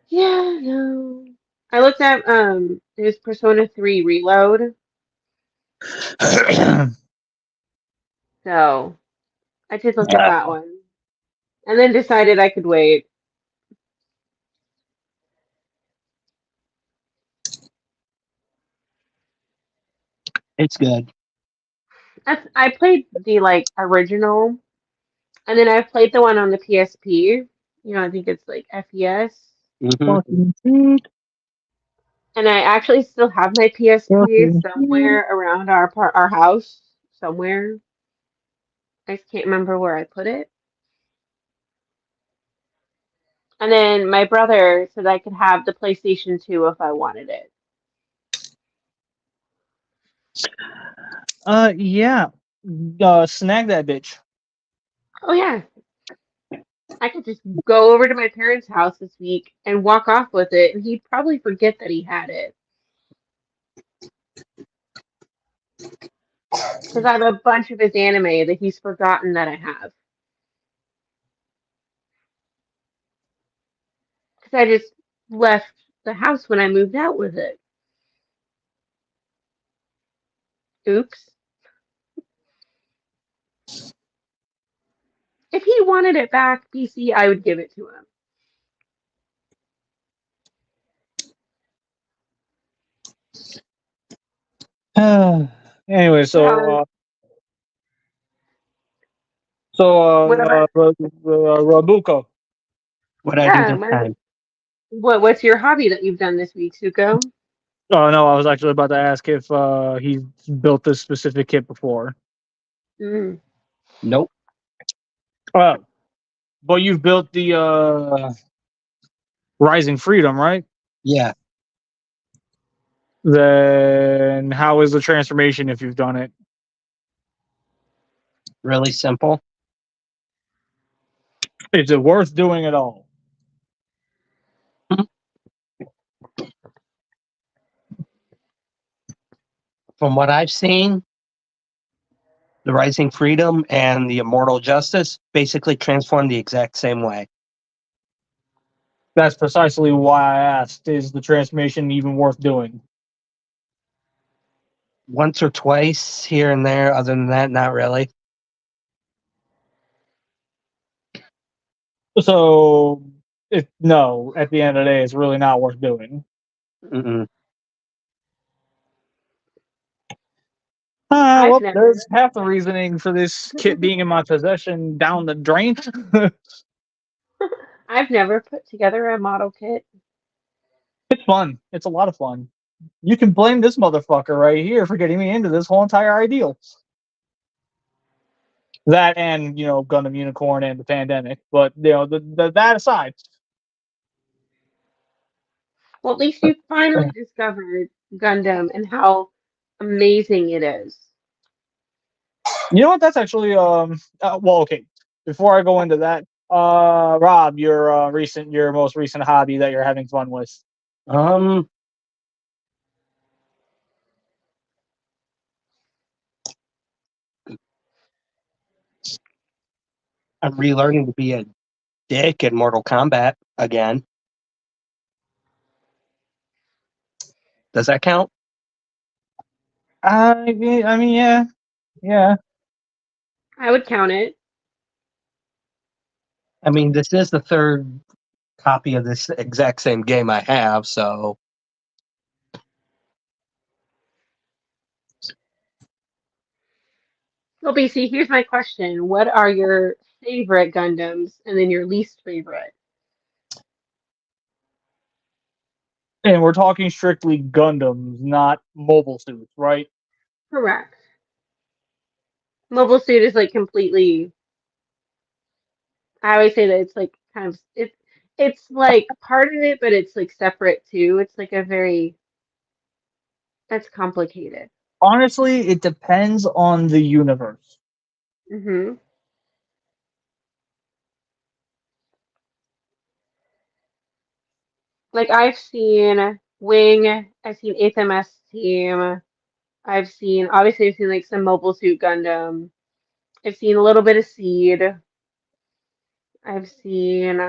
Yeah, no. I looked at there's Persona 3 Reload, so I did look at that one. And then decided I could wait. it's good. I played the original, and then I played the one on the PSP. I think it's like FES. Fucking shit. And I actually still have my PSP Fucking shit. somewhere around our house, somewhere. I just can't remember where I put it. And then my brother said I could have the PlayStation 2 if I wanted it. Yeah. Snag that bitch. Oh yeah, I could just go over to my parents' house this week and walk off with it, and he'd probably forget that he had it. Because I have a bunch of his anime that he's forgotten that I have. Because I just left the house when I moved out with it. Oops. If he wanted it back, PC, I would give it to him. Anyway, So, what about, Rabuko. What I do yeah, this time. what's your hobby that you've done this week, Suko? Oh no, I was actually about to ask if he built this specific kit before. Mm. Nope. Oh, but you've built the Rising Freedom, right? Yeah. Then how is the transformation if you've done it? Really simple. Is it worth doing at all? From what I've seen, the Rising Freedom and the Immortal Justice basically transform the exact same way. That's precisely why I asked. Is the transformation even worth doing? Once or twice here and there. Other than that, not really. So, no, at the end of the day, it's really not worth doing. Mm-mm. I've Well, never. there's half the reasoning for this kit being in my possession down the drain. I've never put together a model kit. It's fun. It's a lot of fun. You can blame this motherfucker right here for getting me into this whole entire ideal. That and Gundam Unicorn and the pandemic, but that aside, Well, at least you finally discovered Gundam and how amazing it is. you know what? That's actually well, okay. Before I go into that, Rob, your most recent hobby that you're having fun with. Um, I'm relearning to be a dick in Mortal Kombat again. Does that count? I mean, yeah. I would count it. I mean, this is the third copy of this exact same game I have, so Well, BC, here's my question. What are your favorite Gundams and then your least favorite? And we're talking strictly Gundams, not mobile suits, right? Correct. Mobile Suit is like completely. I always say that it's like kind of it's like part of it, but it's like separate too. It's like a very that's complicated. Honestly, it depends on the universe. Hmm. Like I've seen Wing, I've seen 8th MS Team, I've seen like some Mobile Suit Gundam. I've seen a little bit of Seed. I've seen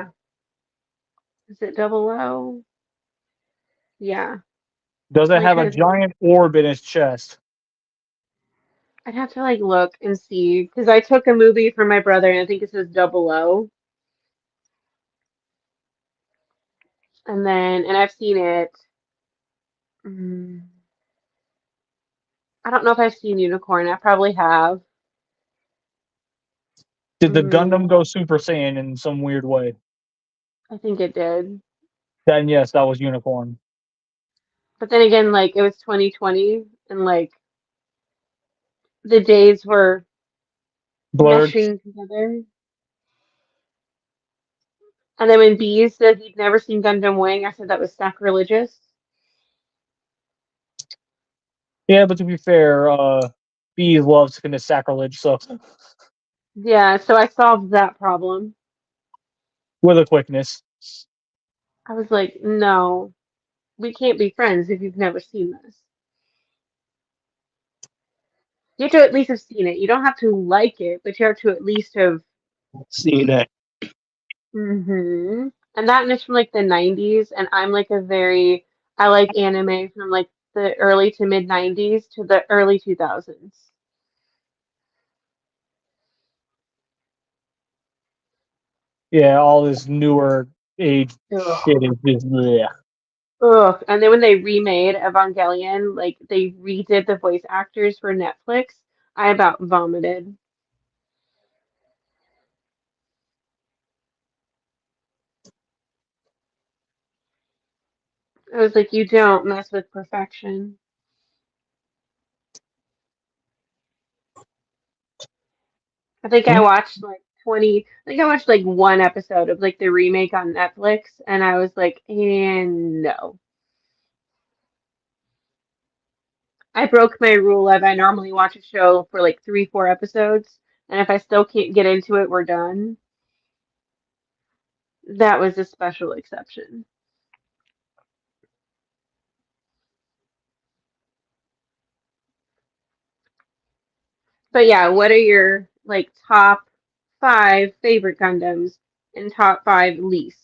is it Double O? Yeah, Does it like have a kind of. giant orb in its chest? I'd have to like look and see because I took a movie for my brother and I think it says Double O. And I've seen it. Mm, I don't know if I've seen Unicorn. I probably have. Did the Mm, Gundam go Super Saiyan in some weird way? I think it did. Then yes, that was Unicorn. But then again, like it was 2020 and like the days were Blurred. meshing together. And then when B said he'd never seen Gundam Wing, I said that was sacrilegious. Yeah, but to be fair, B loves to commit sacrilege, so Yeah, so I solved that problem. with a quickness. I was like, no, we can't be friends if you've never seen this. You have to at least have seen it. You don't have to like it, but you have to at least have. seen it. Hmm. And that is from like the 90s, and I'm like I like anime from like the early to mid 90s to the early 2000s. Yeah, all this newer age shit Ugh. is just bleh. Ugh. And then when they remade Evangelion, like they redid the voice actors for Netflix, I about vomited. I was like, you don't mess with perfection. I think I watched like 20, I think I watched like one episode of like the remake on Netflix, and I was like, and no. I broke my rule of I normally watch a show for like 3, 4 episodes, and if I still can't get into it, we're done. That was a special exception. But yeah, what are your like top 5 favorite Gundams and top 5 least?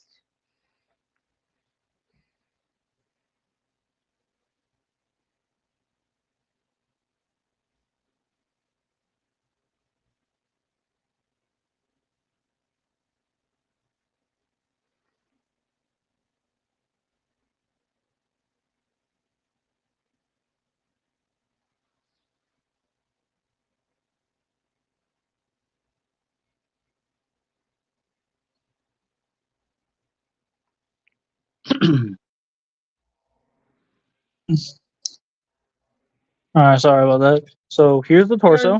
Alright, sorry about that. So here's the torso.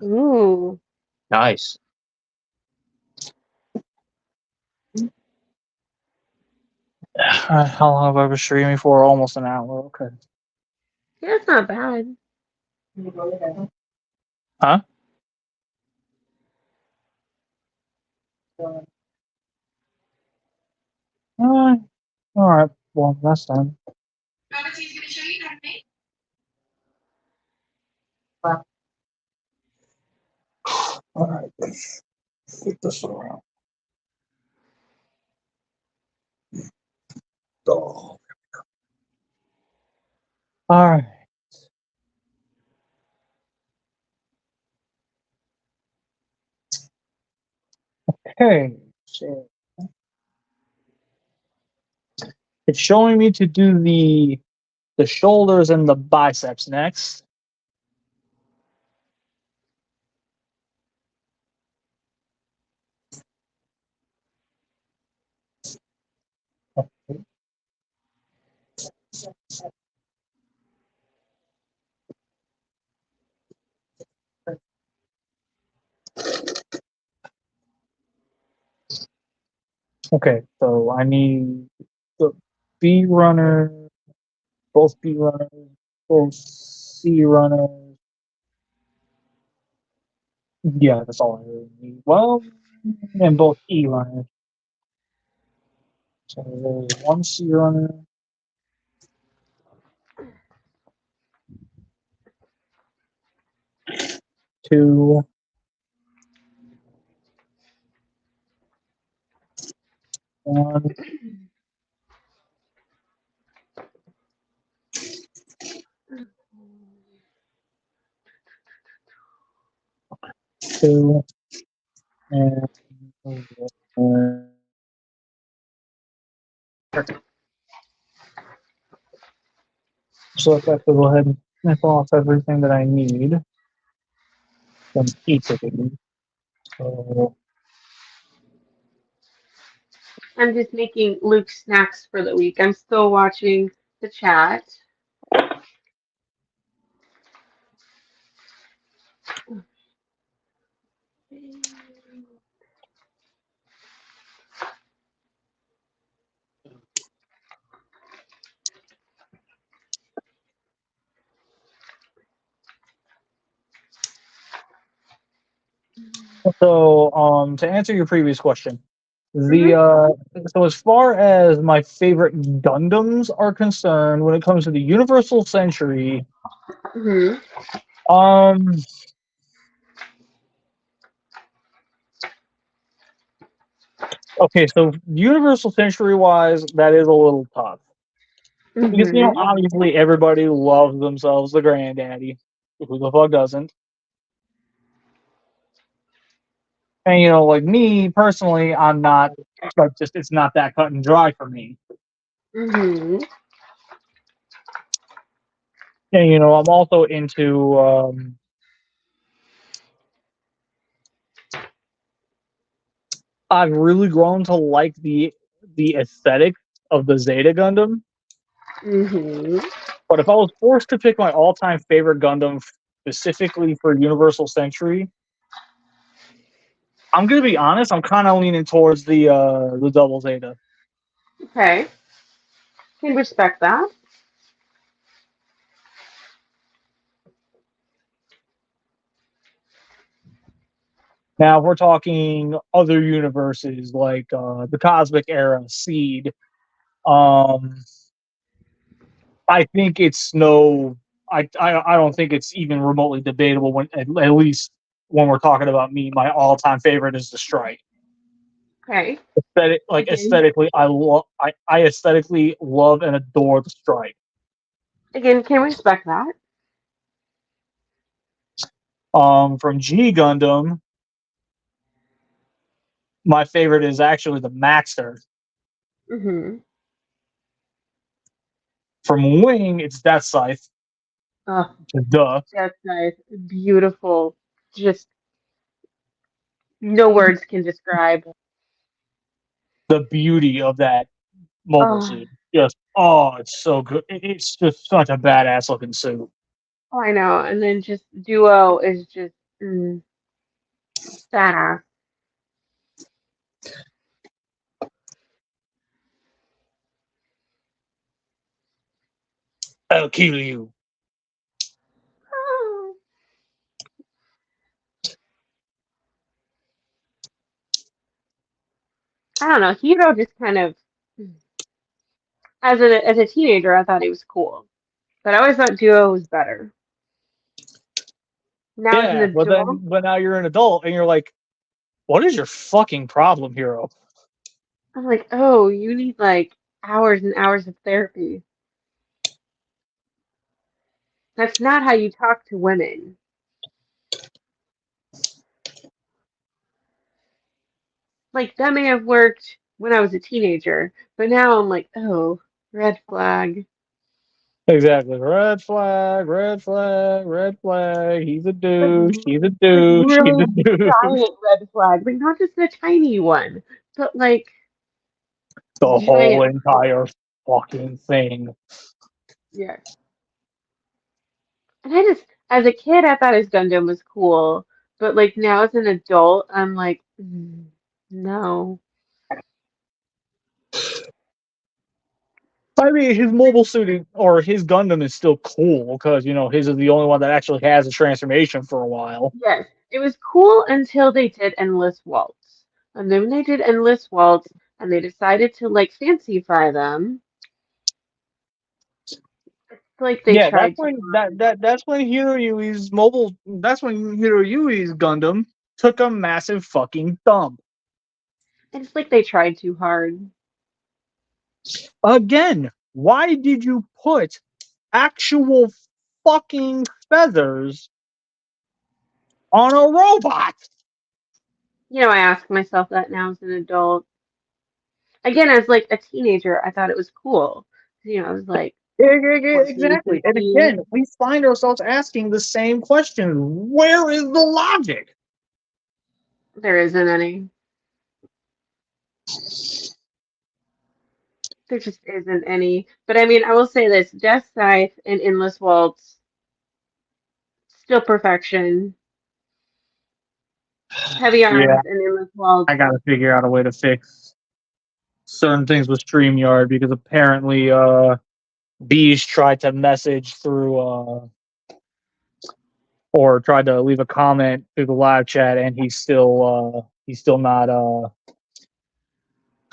Ooh, Nice. How long have I been streaming for? Almost an hour. Okay. yeah, that's not bad. Huh? Uh, all right. Well, that's done. All right. Let's flip this around. Oh. All right. Okay. So it's showing me to do the shoulders and the biceps next. Okay, so I need the B runner, both B runners, both C runners. Yeah, that's all I really need. Well, and both E runners. So there's one C runner, two, one, two, and so if I have to go ahead and snip off everything that I need from each of these. So I'm just making Luke snacks for the week. I'm still watching the chat. to answer your previous question, Mhm. so as far as my favorite Gundams are concerned, when it comes to the Universal Century, Mhm. um, okay, so Universal Century wise, that is a little tough because Mhm. obviously everybody loves themselves the granddaddy. Who the fuck doesn't? And like me personally, I'm not like just it's not that cut and dry for me. Mhm. And I'm also into I've really grown to like the aesthetic of the Zeta Gundam. Mhm. But if I was forced to pick my all-time favorite Gundam specifically for Universal Century, I'm gonna be honest. I'm kind of leaning towards the Double Zeta. Okay. Can respect that. Now, if we're talking other universes like the Cosmic Era, Seed, um, I think it's no. I don't think it's even remotely debatable when at least when we're talking about me. My all-time favorite is the Strike. Okay. Again, Aesthetically, I aesthetically love and adore the Strike. can respect that. From G Gundam, my favorite is actually the Maxter. Mhm. From Wing, it's Death Scythe. Oh, Duh. that's nice. Beautiful. Just no words can describe. The beauty of that mobile Oh, suit. Just it's so good. It's just such a badass looking suit. oh, I know. And then just duo is just mm, badass. I'll kill you. Oh. I don't know. Hero just kind of as a teenager, I thought he was cool, but I always thought duo was better. Now as an Yeah, adult, but now you're an adult and you're like, what is your fucking problem, hero? I'm like, oh, you need like hours and hours of therapy. That's not how you talk to women. Like, that may have worked when I was a teenager, but now I'm like, oh, red flag. Exactly. Red flag, red flag, red flag. He's a Like, douche. He's a like douche. He's really a douche. giant red flag. Like, not just a tiny one, but like The whole giant. entire fucking thing. Yeah. And as a kid, I thought his Gundam was cool, but like now as an adult, I'm like, no. I mean, his mobile suit or his Gundam is still cool because his is the only one that actually has a transformation for a while. Yes, it was cool until they did Endless Waltz. And then they did Endless Waltz and they decided to like fancyify them. It's like they Yeah, that's tried to. when that's when Hiroyui's mobile. That's when Hiroyui's Gundam took a massive fucking dump. It's like they tried too hard. Again, why did you put actual fucking feathers on a robot? I ask myself that now as an adult. Again, as like a teenager, I thought it was cool. I was like fourteen, Exactly. And 15. again, we find ourselves asking the same question. Where is the logic? There isn't any. There just isn't any. But I mean, I will say this: Death Scythe and Endless Waltz, still perfection. Heavy Yeah, Arms and Endless Waltz. I gotta figure out a way to fix certain things with StreamYard because apparently Bees tried to message through or tried to leave a comment through the live chat and he's still not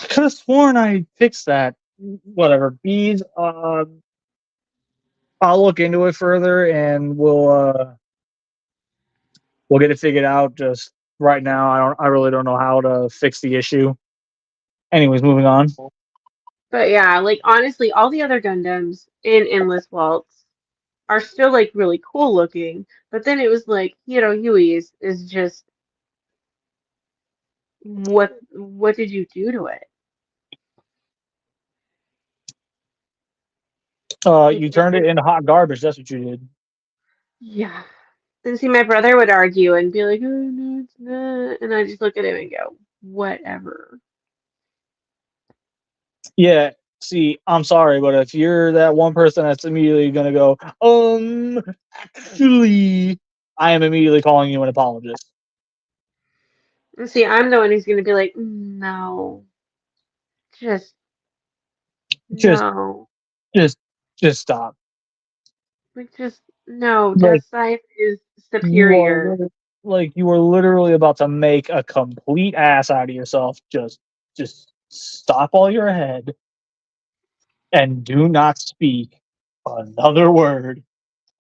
I could have sworn I fixed that. Whatever. Bees, I'll look into it further and we'll get it figured out. Just right now I really don't know how to fix the issue. Anyways, moving on. But yeah, like honestly, all the other Gundams in Endless Waltz are still like really cool looking. But then it was like, Huey's is just what did you do to it? You turned it into hot garbage, that's what you did. Yeah. And see, my brother would argue and be like, oh, no, it's not. And I just look at him and go, whatever. Yeah, see, I'm sorry, but if you're that one person that's immediately gonna go, actually, I am immediately calling you an apologist. And see, I'm the one who's going to be like, no, just Just, no. just, just stop. Like, just no. Like Death Scythe is you are, superior. you were literally about to make a complete ass out of yourself. Just stop while you're ahead, and do not speak another word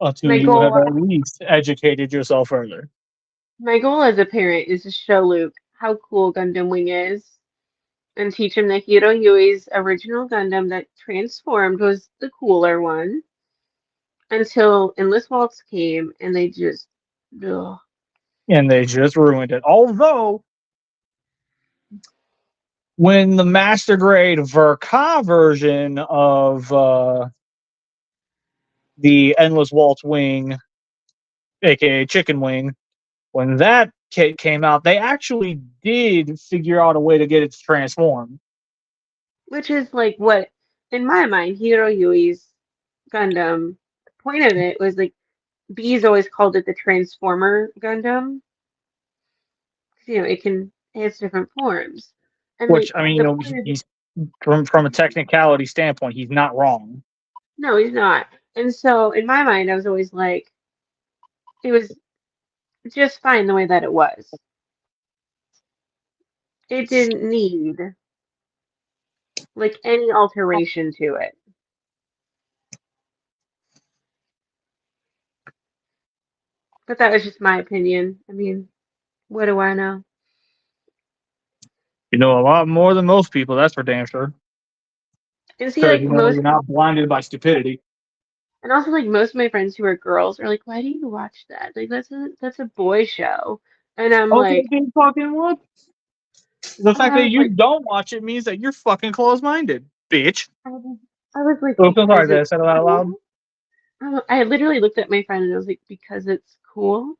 until My you have goal, at least educated yourself further. my goal as a parent is to show Luke how cool Gundam Wing is, and teach him that Hiro Yui's original Gundam that transformed was the cooler one. Until Endless Waltz came, and they just, ugh. And they just ruined it. Although, when the master grade Verka version of the Endless Waltz Wing, aka Chicken Wing, when that kit came out, they actually did figure out a way to get it to transform. Which is like what, in my mind, Hiro Yui's Gundam. The point of it was like Bees always called it the Transformer Gundam. It has different forms, and Which like I mean, the point of he's from a technicality standpoint, he's not wrong. no, he's not. And so in my mind, I was always like, it was just fine the way that it was. It didn't need like any alteration to it. But that was just my opinion. I mean, what do I know? You know a lot more than most people. That's for damn sure. And see, Because like you're most not blinded by stupidity. And also, like most of my friends who are girls are like, "Why do you watch that? Like that's a boy show." And I'm Okay, like, then fucking what? The and fact I that was you like, don't watch it means that you're fucking close-minded, bitch. I was like, Oh, so sorry, because did I it's say that out loud? cool. I literally looked at my friend and I was like, because it's cool.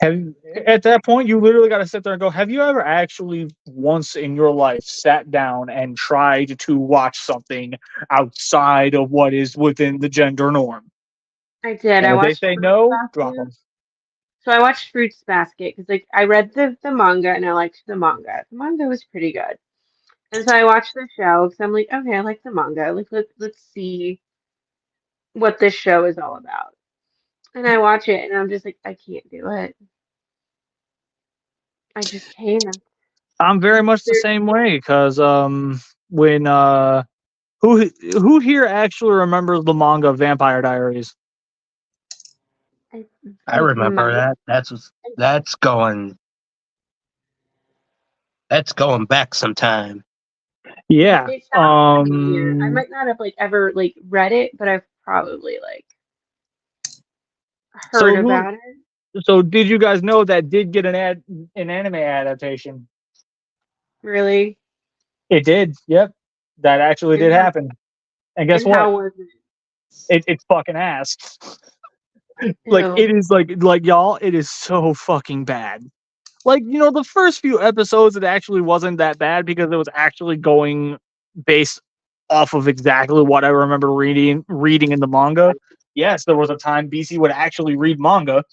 Have at that point you literally got to sit there and go, have you ever actually once in your life sat down and tried to watch something outside of what is within the gender norm? I did. And I if they watched say Fruits no, drop Basket. them. So I watched Fruits Basket because like I read the manga and I liked the manga. The manga was pretty good. And so I watched the show because I'm like, okay, I like the manga. Like let's see what this show is all about. And I watch it and I'm just like, I can't do it. I just can't. I'm very much the There, same way because when who here actually remembers the manga Vampire Diaries? I, I I remember might. that. That's going that's going back some time. Yeah. It sounds familiar. I might not have like ever like read it, but I've probably like heard So who? about it. So did you guys know that did get an anime adaptation? Really? It did. Yep, that actually And did happen. And guess and what? how was it? It's fucking ass. Like Ew. it is like y'all. It is so fucking bad. Like the first few episodes, it actually wasn't that bad because it was actually going based off of exactly what I remember reading in the manga. Yes, there was a time BC would actually read manga.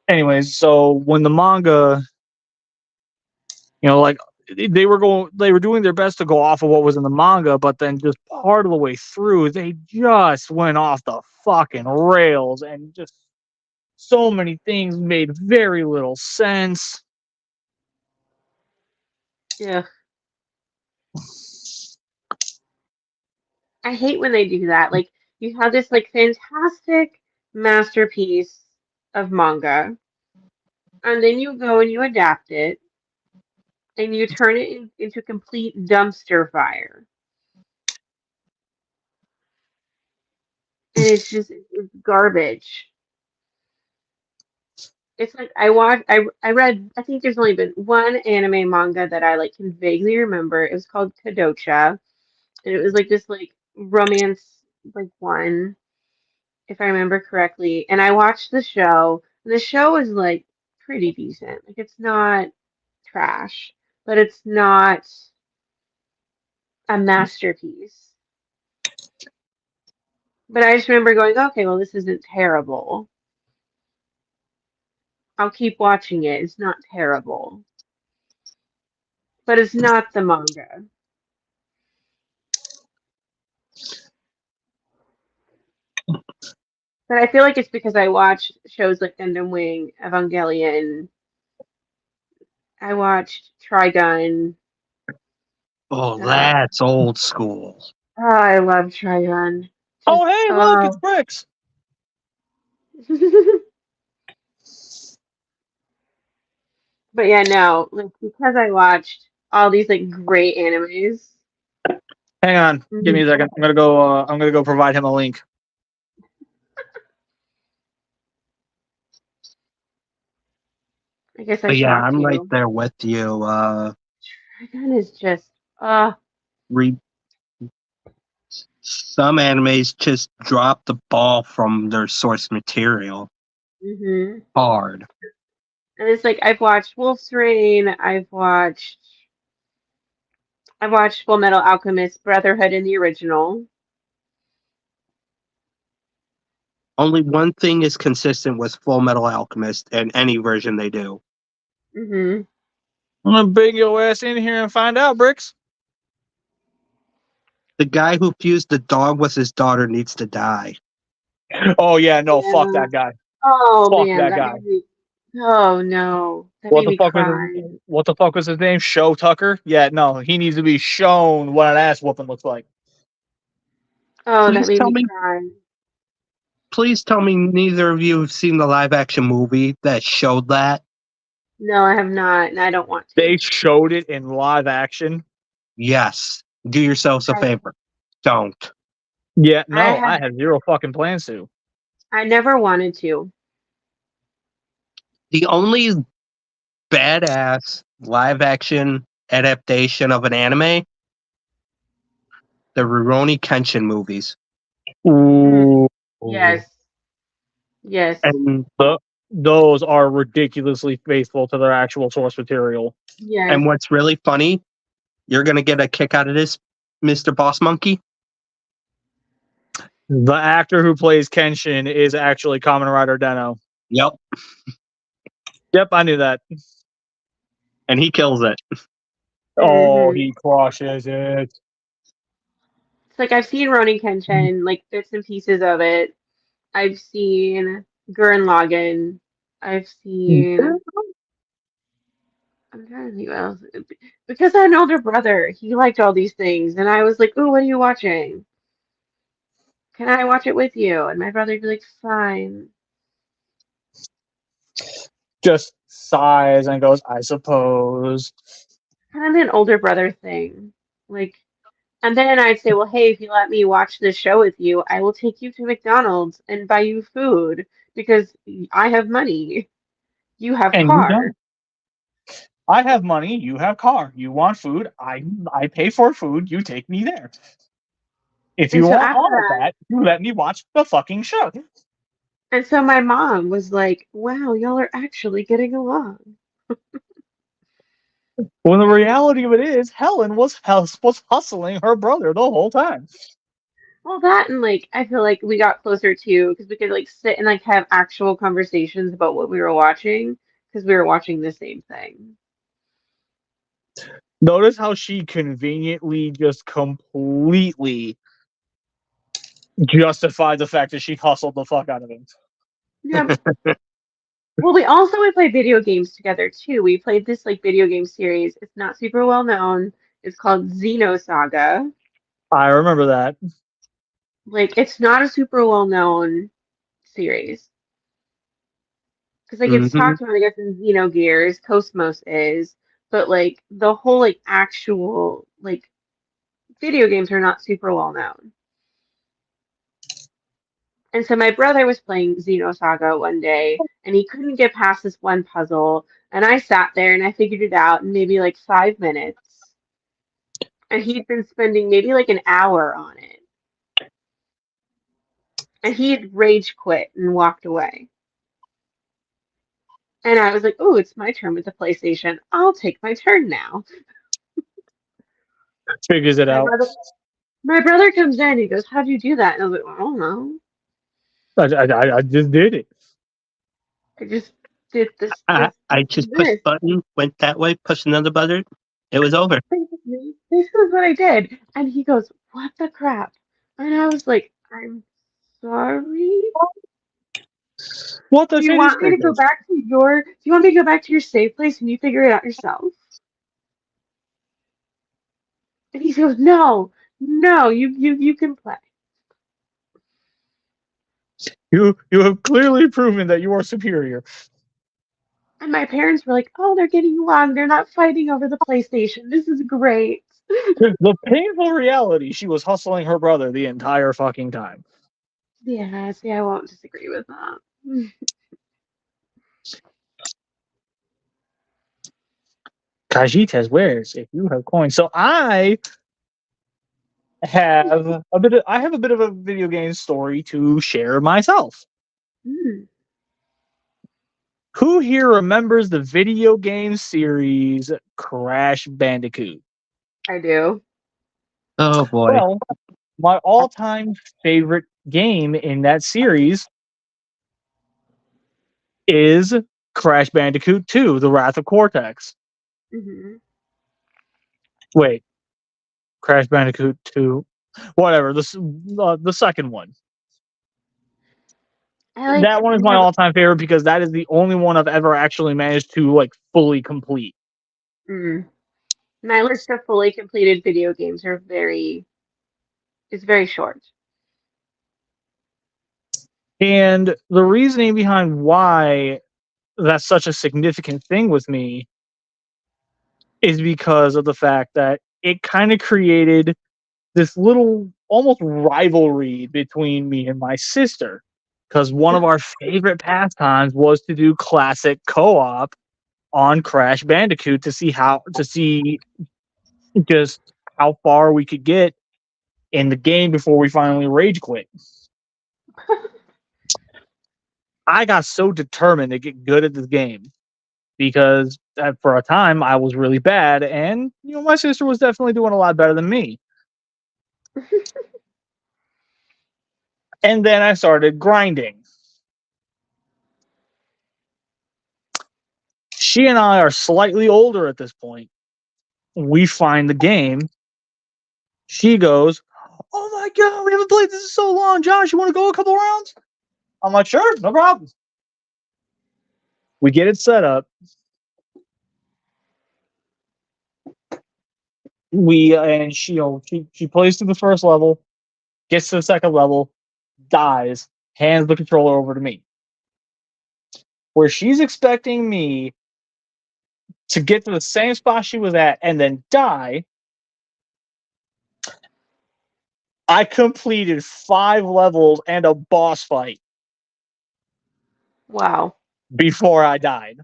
Anyways, so when the manga, like they were doing their best to go off of what was in the manga, but then just part of the way through, they just went off the fucking rails and just so many things made very little sense. Yeah. I hate when they do that. Like you have this like fantastic masterpiece of manga, and then you go and you adapt it, and you turn it into complete dumpster fire. And it's garbage. It's like I read I think there's only been one anime manga that I like can vaguely remember. It was called Kadocha, and it was like this like romance like one, if I remember correctly. And I watched the show, and the show was like pretty decent. Like it's not trash, but it's not a masterpiece. But I just remember going, okay, well this isn't terrible. I'll keep watching it. It's not terrible. But it's not the manga. But I feel like it's because I watch shows like Gundam Wing, Evangelion. I watched Trigun. Oh, Uh, that's old school. oh, I love Trigun. Oh, Just hey, look, it's oh. Bricks. But yeah, no, like because I watched all these like great animes. Hang on, give me a Mhm. second. I'm gonna go. I'm gonna go provide him a link. I guess I But yeah, shocked I'm right you. there with you. Trigun is just Re- some animes just drop the ball from their source material hmm hard. And it's like I've watched Wolf's Rain, I've watched Full Metal Alchemist Brotherhood in the original. Only one thing is consistent with Full Metal Alchemist and any version they do. hmm I'm gonna bring your ass in here and find out, Bricks. The guy who fused the dog with his daughter needs to die. Oh yeah, no, fuck Yeah. that guy. Oh Fuck man, that that guy. made me. Oh no, that What made the me fuck was cry. what the fuck was his name? Show Tucker? Yeah, no, he needs to be shown what an ass whooping looks like. Oh, that Please made tell me me, cry. please tell me neither of you have seen the live action movie that showed that. No, I have not, and I don't want They to. showed it in live action. Yes. Do yourselves a I- favor. Don't. Yeah, I no, have I have zero fucking plans to. I never wanted to. The only badass live action adaptation of an anime, the Rurouni Kenshin movies. Ooh. Yes. Yes. And Those are ridiculously faithful to their actual source material. Yes. what's really funny, you're gonna get a kick out of this, Mr. Boss Monkey. The actor who plays Kenshin is actually Kamen Rider Deno. Yep. Yep, I knew that. And he kills it. Oh, Mhm. he crushes it. It's like I've seen Ronin Kenshin, like bits and pieces of it. I've seen Gurren Lagann. I've seen. I'm trying to think what else. Because I had an older brother, he liked all these things, and I was like, "Ooh, what are you watching? Can I watch it with you?" And my brother'd be like, "Fine." Just sighs and goes, I suppose. Kind of an older brother thing, like. And then I'd say, "Well, hey, if you let me watch this show with you, I will take you to McDonald's and buy you food because I have money. You have And you car." don't. I have money, you have car. You want food, I pay for food, you take me there. If And you so want after all of that, that, you let me watch the fucking show. and so my mom was like, "Wow, y'all are actually getting along." When the reality of it is, Helen was hustling her brother the whole time. Well, that and like I feel like we got closer too because we could like sit and like have actual conversations about what we were watching because we were watching the same thing. Notice how she conveniently just completely justified the fact that she hustled the fuck out of him. Yeah. Well, we also would play video games together too. We played this like video game series. It's not super well known. It's called Xenosaga. I remember that. Like it's not a super well known series because like it's Hmm. talked about I guess in Xenogears, Cosmos is, but like the whole like actual like video games are not super well known. And so my brother was playing Xenosaga one day and he couldn't get past this one puzzle. And I sat there and I figured it out in maybe like 5 minutes. And he'd been spending maybe like an hour on it. And he had rage quit and walked away. And I was like, "Oh, it's my turn with the PlayStation. I'll take my turn now." Figures it My out. brother, my brother comes in. He goes, "How'd you do that?" And I was like, "I don't know. I just did it. I just did this, I, this, I this, just and pushed this." button, went that way, pushed another button. It was over. Basically, this is what I did. And he goes, "What the crap?" And I was like, "I'm sorry. What the Do you shitty want me to go stickers? back to do you want me to go back to your safe place and you figure it out yourself?" And he goes, "No, no, you can play." You have clearly proven that you are superior. And my parents were like, "Oh, they're getting along. They're not fighting over the PlayStation. This is great." The painful reality, she was hustling her brother the entire fucking time. Yeah, see, I won't disagree with that. Kajitas wears if you have coins. So I have a bit of a video game story to share myself. Mm, Who here remembers the video game series Crash Bandicoot? I do. Oh boy. Well, my all-time favorite game in that series is Crash Bandicoot 2: The Wrath of Cortex. Hmm. Wait, Crash Bandicoot 2, whatever, the second one. I like That one is my never. all-time favorite because that is the only one I've ever actually managed to like fully complete. Mm. My list of fully completed video games are very is very short. And the reasoning behind why that's such a significant thing with me is because of the fact that it kind of created this little almost rivalry between me and my sister, because one of our favorite pastimes was to do classic co-op on Crash Bandicoot to see just how far we could get in the game before we finally rage quit. I got so determined to get good at this game because for a time I was really bad, and my sister was definitely doing a lot better than me. And then I started grinding. She and I are slightly older at this point. We find the game. She goes, "Oh my god, we haven't played this in so long. Josh, you want to go a couple rounds?" I'm like, "Sure, no problem." We get it set up. She plays through the first level, gets to the second level, dies, hands the controller over to me. Where she's expecting me to get to the same spot she was at and then die, I completed 5 levels and a boss fight Wow. before I died.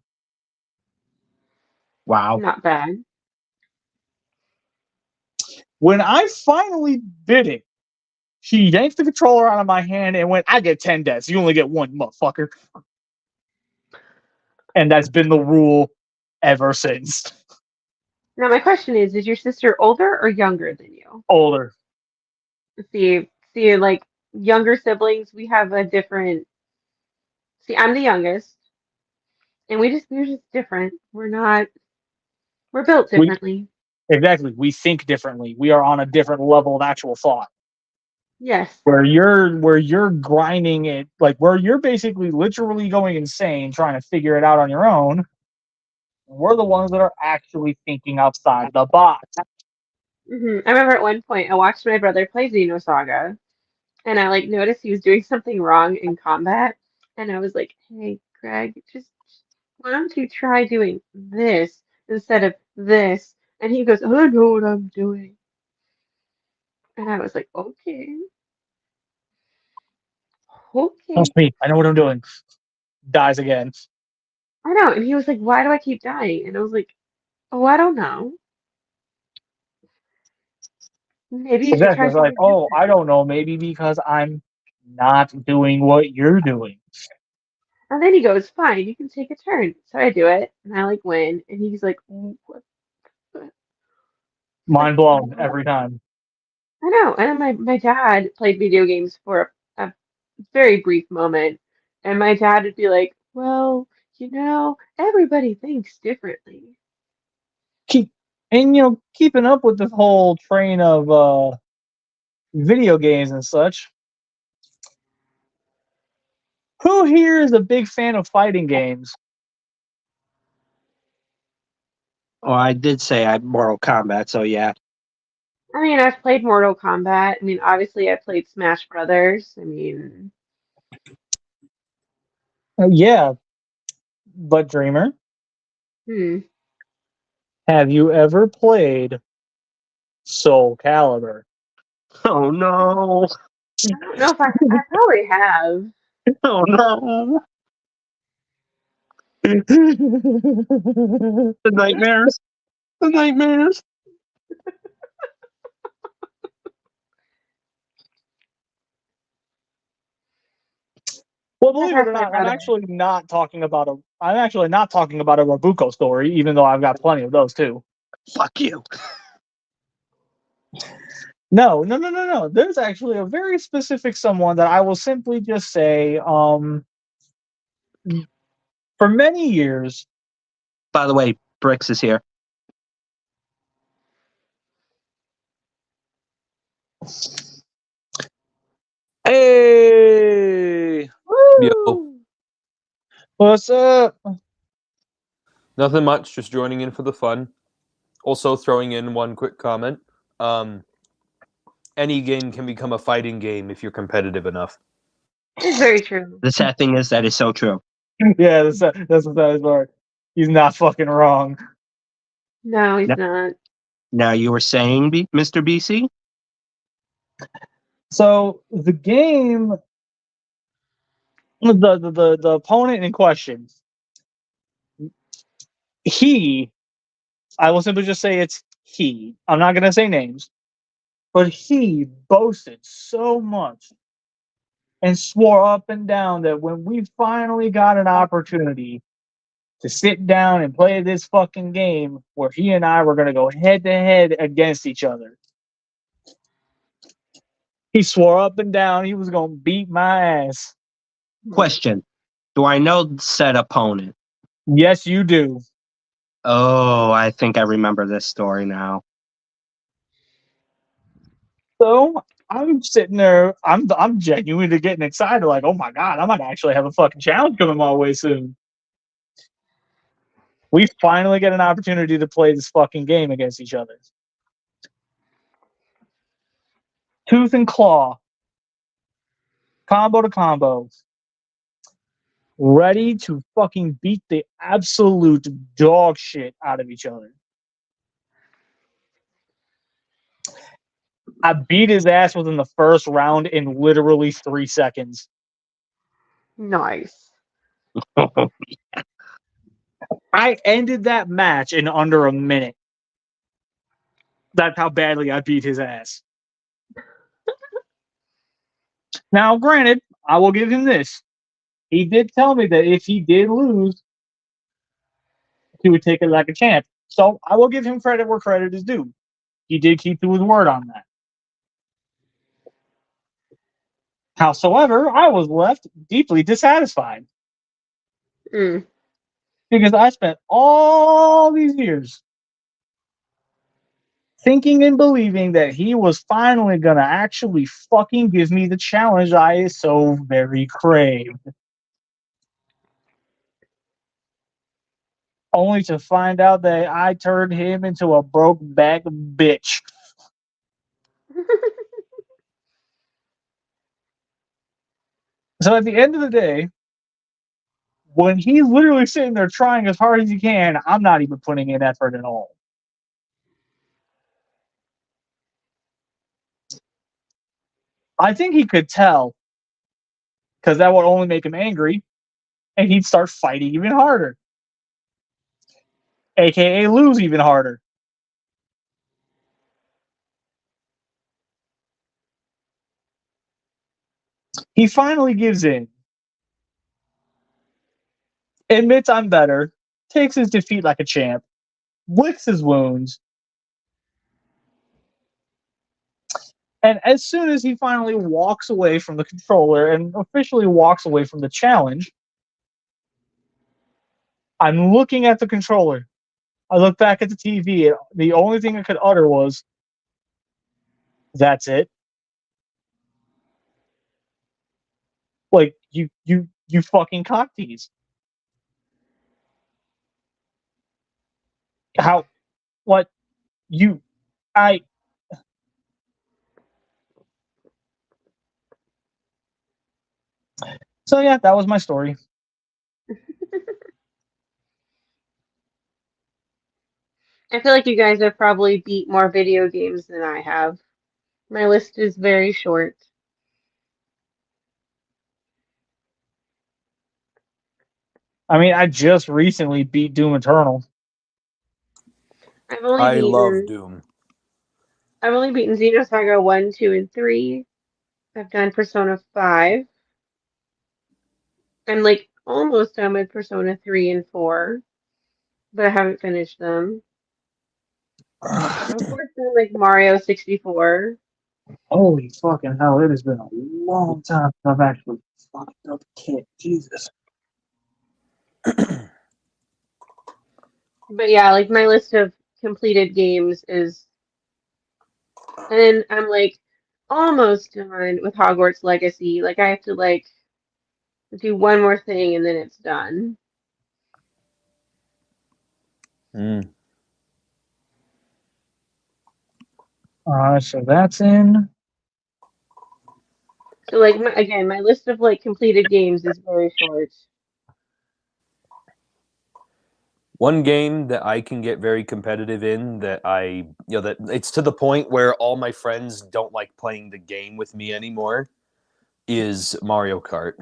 Wow. Not bad. When I finally did it, she yanked the controller out of my hand and went, "I get 10 deaths. You only get 1, motherfucker." And that's been the rule ever since. Now my question is your sister older or younger than you? Older. See, like younger siblings, we have a different. See, I'm the youngest, and we're just different. We're built differently. Exactly. We think differently. We are on a different level of actual thought. Yes. Where you're grinding it, like where you're basically literally going insane trying to figure it out on your own. We're the ones that are actually thinking outside the box. I remember at one point I watched my brother play Xenosaga, and I like noticed he was doing something wrong in combat, and I was like, "Hey, Greg, just why don't you try doing this instead of this?" And he goes, "I know what I'm doing," and I was like, "Okay, okay." Trust me, I know what I'm doing. Dies again. I know, and he was like, "Why do I keep dying?" And I was like, "Oh, I don't know. Maybe you should Exactly. try It's like, something oh, different." I don't know, maybe because I'm not doing what you're doing. And then he goes, "Fine, you can take a turn." So I do it, and I like win, and he's like, "What?" It's like, Mind blown every time. I know. And then my dad played video games for a very brief moment, and my dad would be like, "Well, everybody thinks differently." Keeping up with this whole train of video games and such. Who here is a big fan of fighting games? Oh, I did say I Mortal Kombat, so yeah. I mean, I've played Mortal Kombat. I mean, obviously, I played Smash Brothers. I mean, Yeah, but Dreamer, hmm. have you ever played Soul Calibur? Oh no. I don't know if I probably have. Oh no. The nightmares. The nightmares. Well, I've believe it or asked my not, I'm brother. actually not talking about a Rabuko story, even though I've got plenty of those too. Fuck you. No. There's actually a very specific someone that I will simply just say, for many years. By the way, Brix is here. Hey, Woo! what's up? Nothing much, just joining in for the fun. Also throwing in one quick comment. Any game can become a fighting game if you're competitive enough. It's very true. The sad thing is that is so true. Yeah, that's the saddest part. He's not fucking wrong. No, he's Yep. not. Now you were saying, Mr. BC? So the game, the opponent in question, I will simply just say it's he. I'm not gonna say names, but he boasted so much and swore up and down that when we finally got an opportunity to sit down and play this fucking game where he and I were gonna go head to head against each other, he swore up and down he was gonna beat my ass. Question. Do I know said opponent? Yes, you do. Oh, I think I remember this story now. So I'm sitting there, I'm genuinely getting excited, like, oh my god, I might actually have a fucking challenge coming my way soon. We finally get an opportunity to play this fucking game against each other. Tooth and claw, combo to combo, ready to fucking beat the absolute dog shit out of each other. I beat his ass within the first round in literally 3 seconds. Nice. I ended that match in under a minute. That's how badly I beat his ass. Now, granted, I will give him this. He did tell me that if he did lose, he would take it like a champ. So I will give him credit where credit is due. He did keep to his word on that. Howsoever, I was left deeply dissatisfied Mm. because I spent all these years thinking and believing that he was finally going to actually fucking give me the challenge I so very craved. Only to find out that I turned him into a broke back bitch. So at the end of the day, when he's literally sitting there trying as hard as he can, I'm not even putting in effort at all. I think he could tell because that would only make him angry and he'd start fighting even harder, aka lose even harder. He finally gives in, admits I'm better, takes his defeat like a champ, licks his wounds, and as soon as he finally walks away from the controller and officially walks away from the challenge, I'm looking at the controller. I look back at the TV, and the only thing I could utter was, "That's it." Like you fucking cock tease. How? What? You? I? So yeah, that was my story. I feel like you guys have probably beat more video games than I have. My list is very short. I mean, I just recently beat Doom Eternal. I've only I love beaten Doom. I've only beaten Xenosaga 1, 2, and 3. I've done Persona 5. I'm like almost done with Persona 3 and 4, but I haven't finished them. Of course, done like Mario 64. Holy fucking hell! It has been a long time since I've actually fucked up a kid. Jesus. But yeah, like my list of completed games is, and then I'm like almost done with Hogwarts Legacy. Like I have to like do one more thing and then it's done. Mm. So that's in. So like again, my list of like completed games is very short. One game that I can get very competitive in that that it's to the point where all my friends don't like playing the game with me anymore is Mario Kart.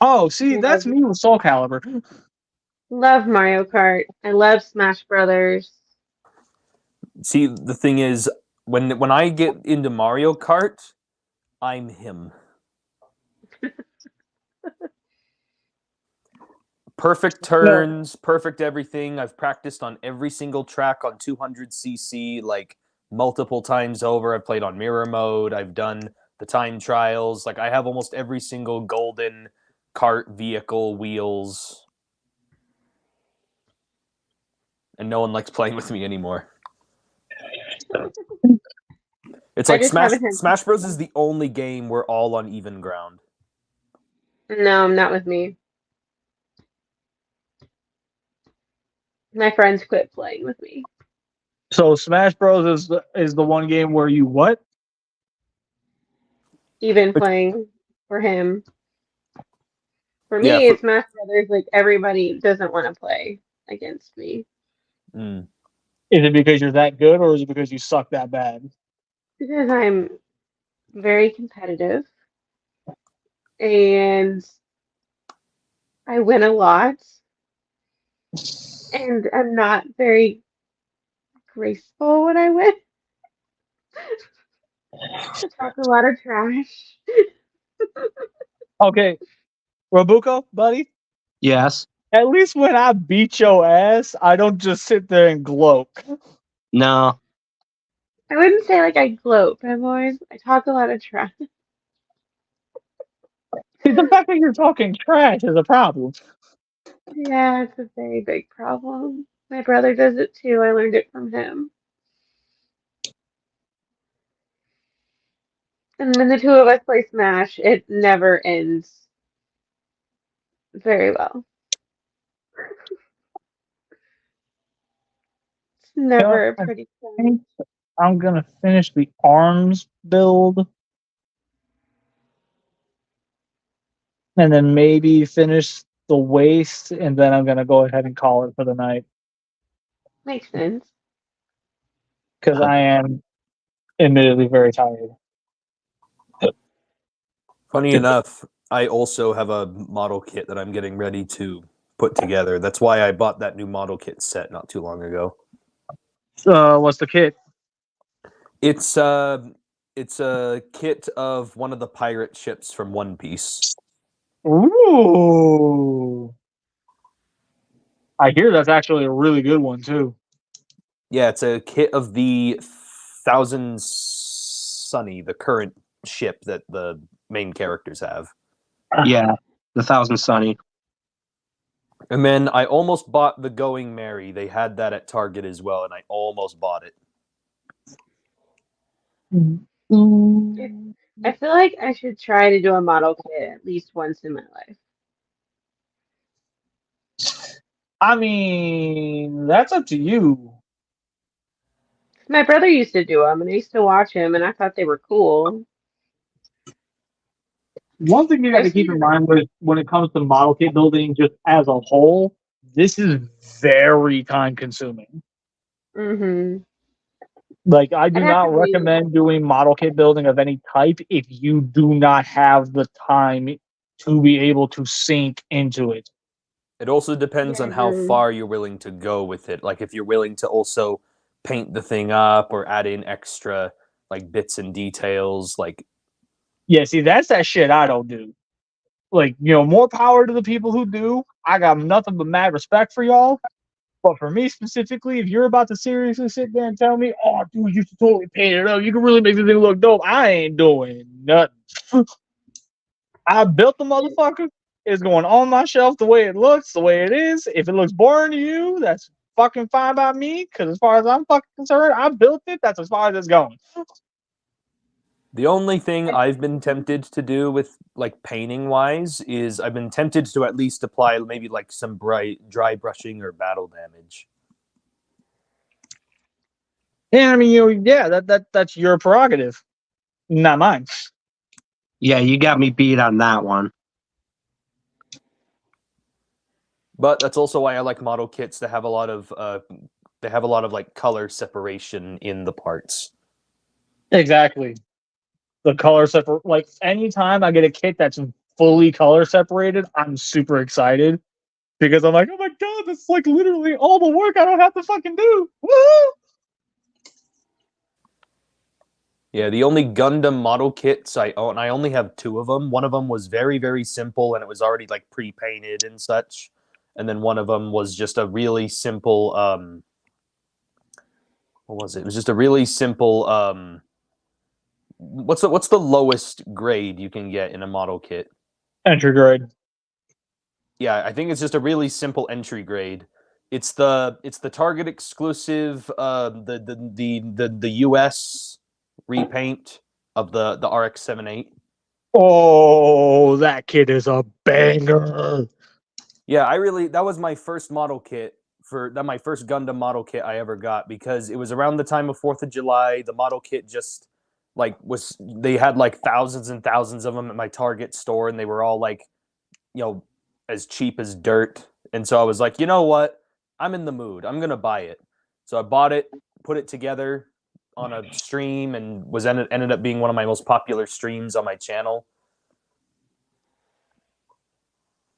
Oh, see, that's me with Soul Calibur. Love Mario Kart. I love Smash Brothers. See, the thing is, when I get into Mario Kart, I'm him. Perfect turns, perfect everything. I've practiced on every single track on 200cc like multiple times over. I've played on mirror mode. I've done the time trials. Like I have almost every single golden kart vehicle wheels. And no one likes playing with me anymore. It's like Smash Bros is the only game we're all on even ground. No, not with me. My friends quit playing with me. So Smash Bros is the one game where you what? Even playing for him. For me, Yeah, it's Smash Brothers. Like everybody doesn't want to play against me Is it because you're that good, or is it because you suck that bad? because I'm very competitive and I win a lot, and I'm not very graceful when I win. I talk a lot of trash. Okay, Robuko, buddy. Yes. At least when I beat your ass, I don't just sit there and gloat. No. I wouldn't say like I gloat, but I talk a lot of trash. See, the fact that you're talking trash is a problem. Yeah, it's a very big problem. My brother does it too. I learned it from him. And when the two of us play Smash, it never ends very well. It's never a I pretty fight. think I'm gonna finish the arms build, and then maybe finish the waist, and then I'm gonna go ahead and call it for the night Makes sense. because I am admittedly very tired. Funny enough, I also have a model kit that I'm getting ready to put together. That's why I bought that new model kit set not too long ago. What's the kit? It's a kit of one of the pirate ships from One Piece. Ooh, I hear that's actually a really good one too. Yeah, it's a kit of the Thousand Sunny, the current ship that the main characters have. Yeah. The Thousand Sunny. And then I almost bought the Going Merry. They had that at Target as well, and I almost bought it. I feel like I should try to do a model kit at least once in my life. I mean, that's up to you. My brother used to do them, and I used to watch him, and I thought they were cool. One thing you got to keep in mind when it comes to model kit building, just as a whole, this is very time consuming. Mm-hmm. Like, I do I'd have not to read. recommend doing model kit building of any type if you do not have the time to be able to sink into it. It also depends Yeah, on how far you're willing to go with it. Like if you're willing to also paint the thing up or add in extra like bits and details, like Yeah, see, that's that shit I don't do. Like, more power to the people who do. I got nothing but mad respect for y'all. But for me specifically, if you're about to seriously sit there and tell me, oh, dude, you should totally paint it up. You can really make this thing look dope. I ain't doing nothing. I built the motherfucker. It's going on my shelf the way it looks, the way it is. If it looks boring to you, that's fucking fine by me. Because as far as I'm fucking concerned, I built it. That's as far as it's going. the only thing I've been tempted to do with like painting wise is I've been tempted to at least apply maybe like some dry brushing or battle damage. Yeah, I mean, that's your prerogative, not mine. Yeah, you got me beat on that one. But that's also why I like model kits that have a lot of like color separation in the parts. Exactly. The color separate. Like anytime I get a kit that's fully color separated, I'm super excited because I'm like, oh my god, that's like literally all the work I don't have to fucking do. Woo! Yeah, the only Gundam model kits I own, I only have 2 of them. One of them was very, very simple and it was already like pre-painted and such. And then one of them was just a really simple what was it? It was just a really simple what's the lowest grade you can get in a model kit? Entry grade. Yeah, I think it's just a really simple entry grade. It's the Target exclusive the US repaint of the RX-78. Oh, that kit is a banger. Yeah, that was my first model kit my first Gundam model kit I ever got because it was around the time of 4th of July. The model kit just they had like thousands and thousands of them at my Target store and they were all like, as cheap as dirt. And so I was like, you know what? I'm in the mood. I'm going to buy it. So I bought it, put it together on a stream and ended up being one of my most popular streams on my channel.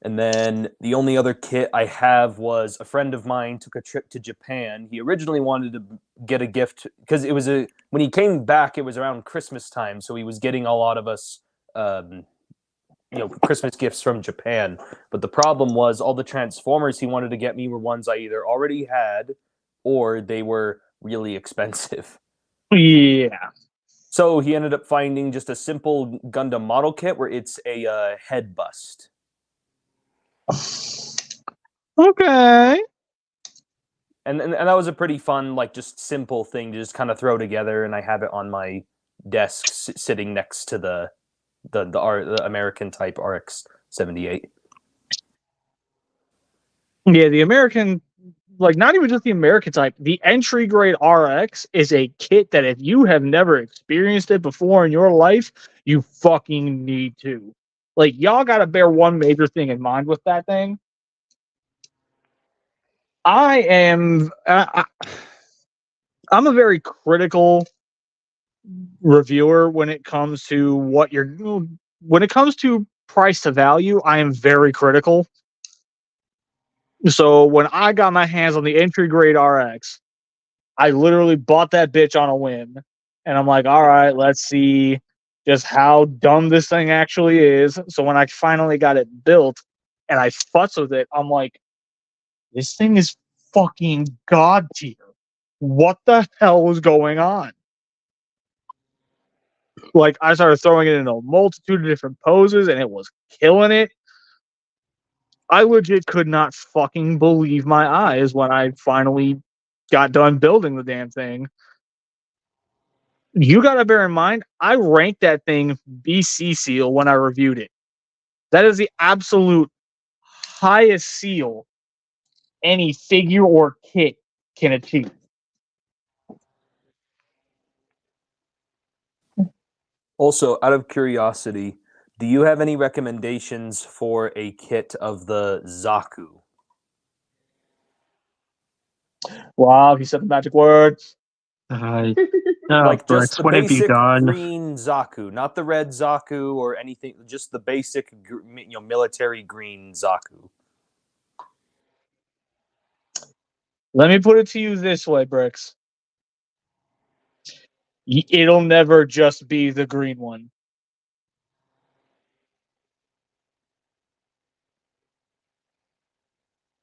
And then the only other kit I have was a friend of mine took a trip to Japan. He originally wanted to get a gift because when he came back, it was around Christmas time. So he was getting a lot of us, Christmas gifts from Japan. But the problem was all the Transformers he wanted to get me were ones I either already had or they were really expensive. Yeah. So he ended up finding just a simple Gundam model kit where it's a head bust. Okay. And that was a pretty fun, like, just simple thing to just kind of throw together, and I have it on my desk sitting next to the American type RX-78. Yeah, the American, like not even just the American type, the entry grade RX is a kit that if you have never experienced it before in your life, you fucking need to. Like, y'all got to bear one major thing in mind with that thing. I'm a very critical reviewer when it comes to when it comes to price to value. I am very critical. So when I got my hands on the entry grade RX, I literally bought that bitch on a whim, and I'm like, all right, let's see just how dumb this thing actually is. So when I finally got it built and I futz with it, I'm like, this thing is fucking god tier. What the hell is going on? Like, I started throwing it in a multitude of different poses, and it was killing it. I legit could not fucking believe my eyes when I finally got done building the damn thing. You gotta bear in mind, I ranked that thing BC seal when I reviewed it. That is the absolute highest seal any figure or kit can achieve. Also, out of curiosity, do you have any recommendations for a kit of the Zaku? Wow, he said the magic words. Like Like just Brooks, the what have you basic done? green Zaku, not the red Zaku or anything. Just the basic, military green Zaku. Let me put it to you this way, Bricks. It'll never just be the green one.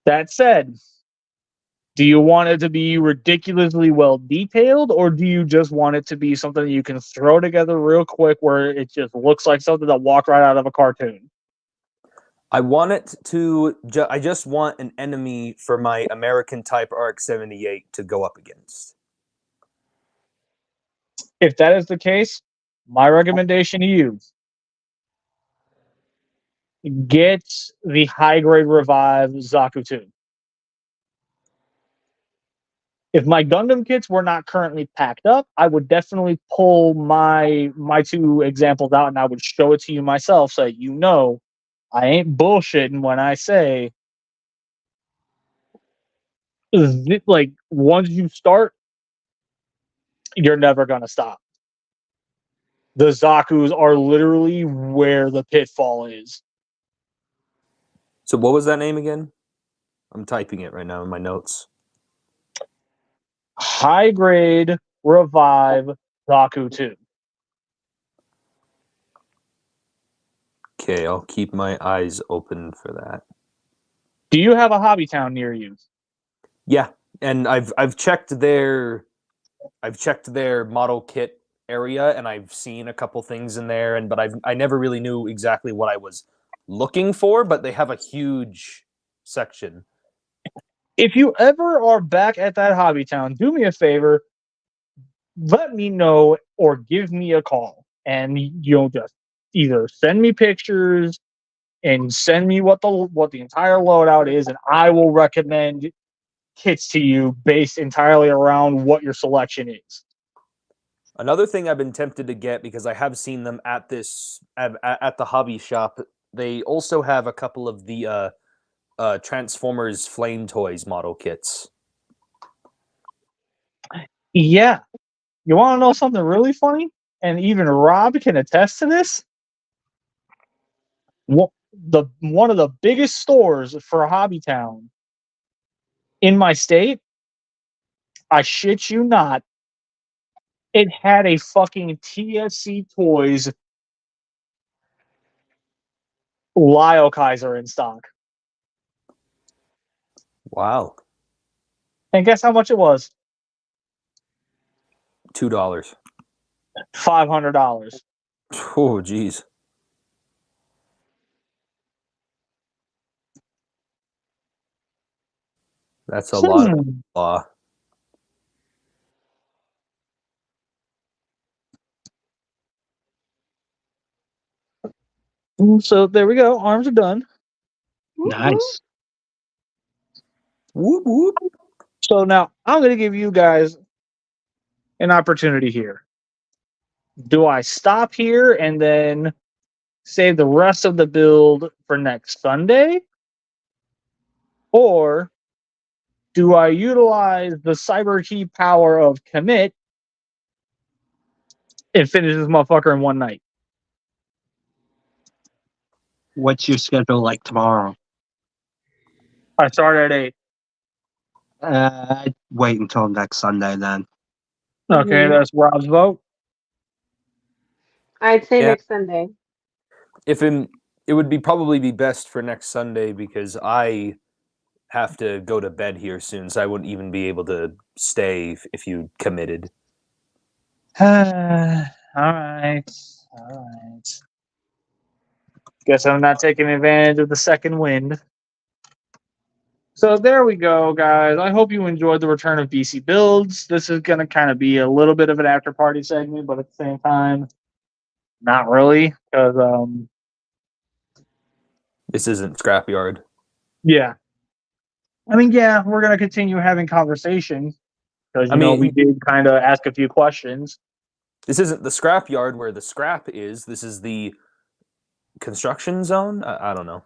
That said, do you want it to be ridiculously well detailed, or do you just want it to be something you can throw together real quick where it just looks like something that walked right out of a cartoon? I want it to. I just want an enemy for my American type RX-78 to go up against. If that is the case, my recommendation to you: get the high grade revive Zaku 2. If my Gundam kits were not currently packed up, I would definitely pull my 2 examples out and I would show it to you myself so that you know I ain't bullshitting when I say like once you start, you're never gonna stop. The Zakus are literally where the pitfall is. So what was that name again? I'm typing it right now in my notes. High grade revive Zaku 2. Okay, I'll keep my eyes open for that. Do you have a hobby town near you? Yeah, and I've checked their model kit area, and I've seen a couple things in there, but I never really knew exactly what I was looking for. But they have a huge section. If you ever are back at that hobby town, do me a favor, let me know or give me a call, and you'll just either send me pictures and send me what the entire loadout is, and I will recommend kits to you based entirely around what your selection is. Another thing I've been tempted to get, because I have seen them at the hobby shop. They also have a couple of the Transformers Flame Toys model kits. Yeah. You want to know something really funny? And even Rob can attest to this. One of the biggest stores for Hobbytown in my state, I shit you not, it had a fucking TSC Toys Lyle Kaiser in stock. Wow, And guess how much it was? $2. $500. Oh, geez. That's a lot of law. So there we go. Arms are done. Nice. Whoop, whoop. So now I'm going to give you guys an opportunity here. Do I stop here and then save the rest of the build for next Sunday? Or do I utilize the cyber key power of commit and finish this motherfucker in one night? What's your schedule like tomorrow? I start at 8. I'd wait until next Sunday then. Okay, that's Rob's vote. I'd say Yeah. next Sunday. It would probably be best for next Sunday, because I have to go to bed here soon, so I wouldn't even be able to stay if you committed. All right. Guess I'm not taking advantage of the second wind. So there we go, guys. I hope you enjoyed the return of BC Builds. This is going to kind of be a little bit of an after party segment, but at the same time, not really, because This isn't Scrapyard. yeah. I mean, yeah, we're going to continue having conversations because we did kind of ask a few questions. This isn't the Scrapyard where the scrap is. This is the construction zone. I don't know.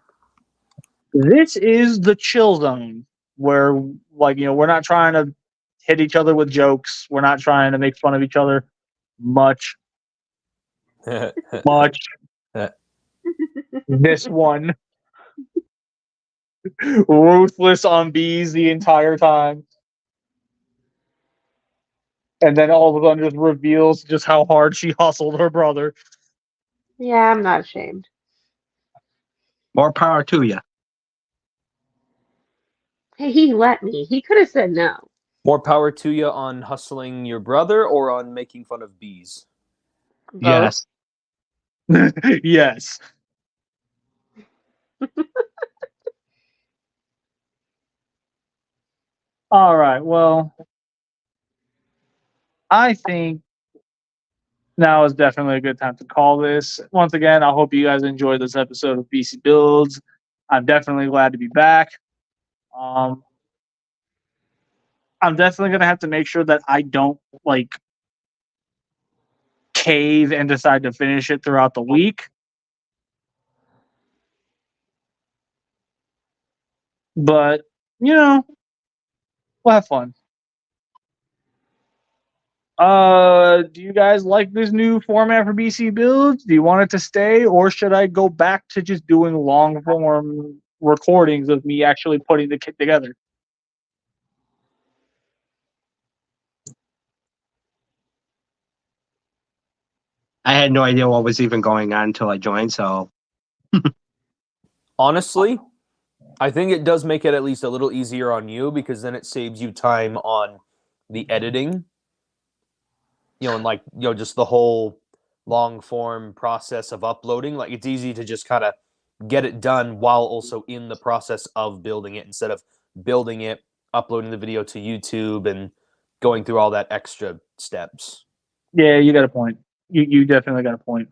This is the chill zone where, we're not trying to hit each other with jokes. We're not trying to make fun of each other much. This one. Ruthless on bees the entire time. And then all of a sudden just reveals just how hard she hustled her brother. Yeah, I'm not ashamed. More power to you. Hey, he let me. He could have said no. More power to you on hustling your brother or on making fun of bees. Both. Yes. Yes. All right. Well, I think now is definitely a good time to call this. Once again, I hope you guys enjoyed this episode of BC Builds. I'm definitely glad to be back. I'm definitely going to have to make sure that I don't cave and decide to finish it throughout the week. But, We'll have fun. Do you guys like this new format for BC Builds? Do you want it to stay, or should I go back to just doing long form recordings of me actually putting the kit together? I had no idea what was even going on until I joined, so Honestly, I think it does make it at least a little easier on you because then it saves you time on the editing. And like, just the whole long form process of uploading. Like, it's easy to just kind of get it done while also in the process of building it instead of building it, uploading the video to YouTube, and going through all that extra steps. Yeah, you got a point. You definitely got a point.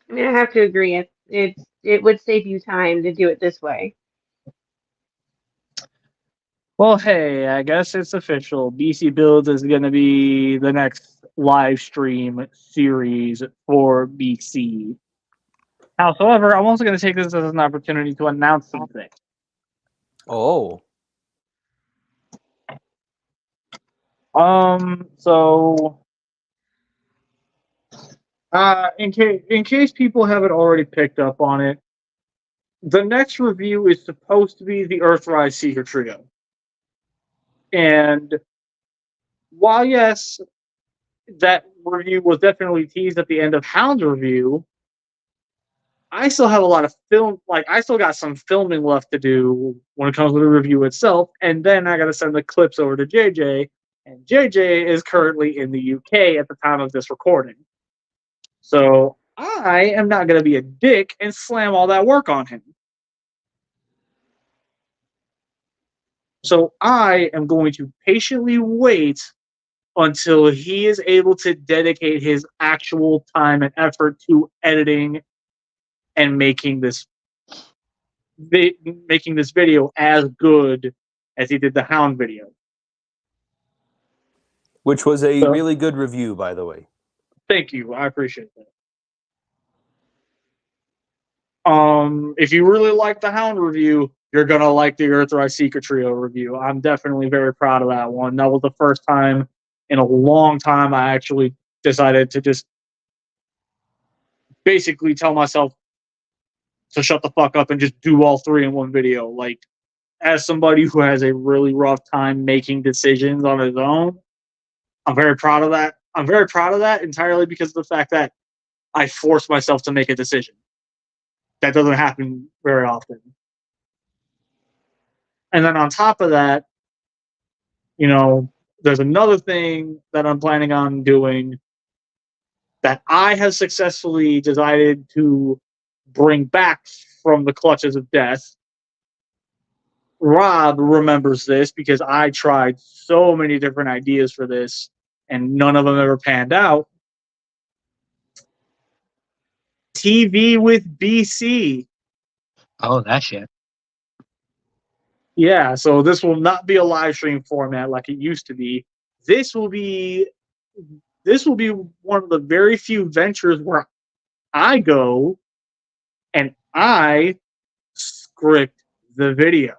I mean, I have to agree. It would save you time to do it this way. Well, hey, I guess it's official. BC Builds is going to be the next live stream series for BC. However, I'm also going to take this as an opportunity to announce something. Oh, So, in case people haven't already picked up on it, the next review is supposed to be the Earthrise Seeker Trio. And while, yes, that review was definitely teased at the end of Hound's review, I still have a lot of I still got some filming left to do when it comes to the review itself, and then I got to send the clips over to JJ, and JJ is currently in the UK at the time of this recording. So I am not going to be a dick and slam all that work on him. So I am going to patiently wait until he is able to dedicate his actual time and effort to editing and making this video as good as he did the Hound video. which was a really good review, by the way. Thank you. I appreciate that. If you really like the Hound review, you're going to like the Earthrise Seeker Trio review. I'm definitely very proud of that one. That was the first time in a long time I actually decided to just basically tell myself to shut the fuck up and just do all three in one video. Like, as somebody who has a really rough time making decisions on his own, I'm very proud of that. I'm very proud of that entirely because of the fact that I forced myself to make a decision. That doesn't happen very often. And then on top of that, there's another thing that I'm planning on doing that I have successfully decided to bring back from the clutches of death. Rob remembers this because I tried so many different ideas for this and none of them ever panned out. TV with BC. oh, that shit. Yeah, so this will not be a live stream format like it used to be. This will be one of the very few ventures where I go and I script the video.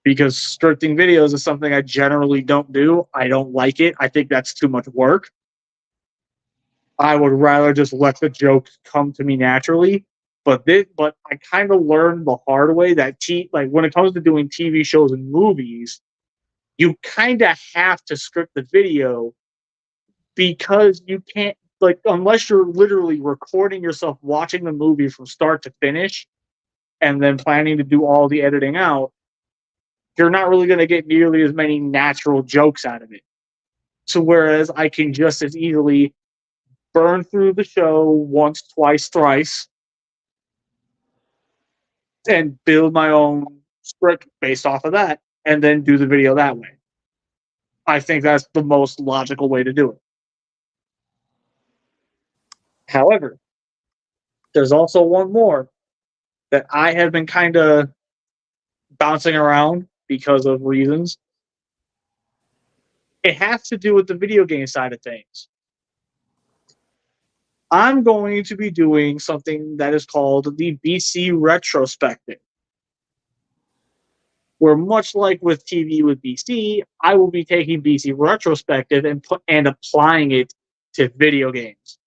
Because scripting videos is something I generally don't do. I don't like it. I think that's too much work. I would rather just let the jokes come to me naturally. But I kind of learned the hard way that when it comes to doing TV shows and movies, you kind of have to script the video because you can't, unless you're literally recording yourself watching the movie from start to finish and then planning to do all the editing out, you're not really going to get nearly as many natural jokes out of it. So whereas I can just as easily burn through the show once, twice, thrice, and build my own script based off of that, and then do the video that way. I think that's the most logical way to do it. However, there's also one more that I have been kind of bouncing around because of reasons. It has to do with the video game side of things. I'm going to be doing something that is called the BC Retrospective. Where much like with TV with BC, I will be taking BC retrospective and applying it to video games.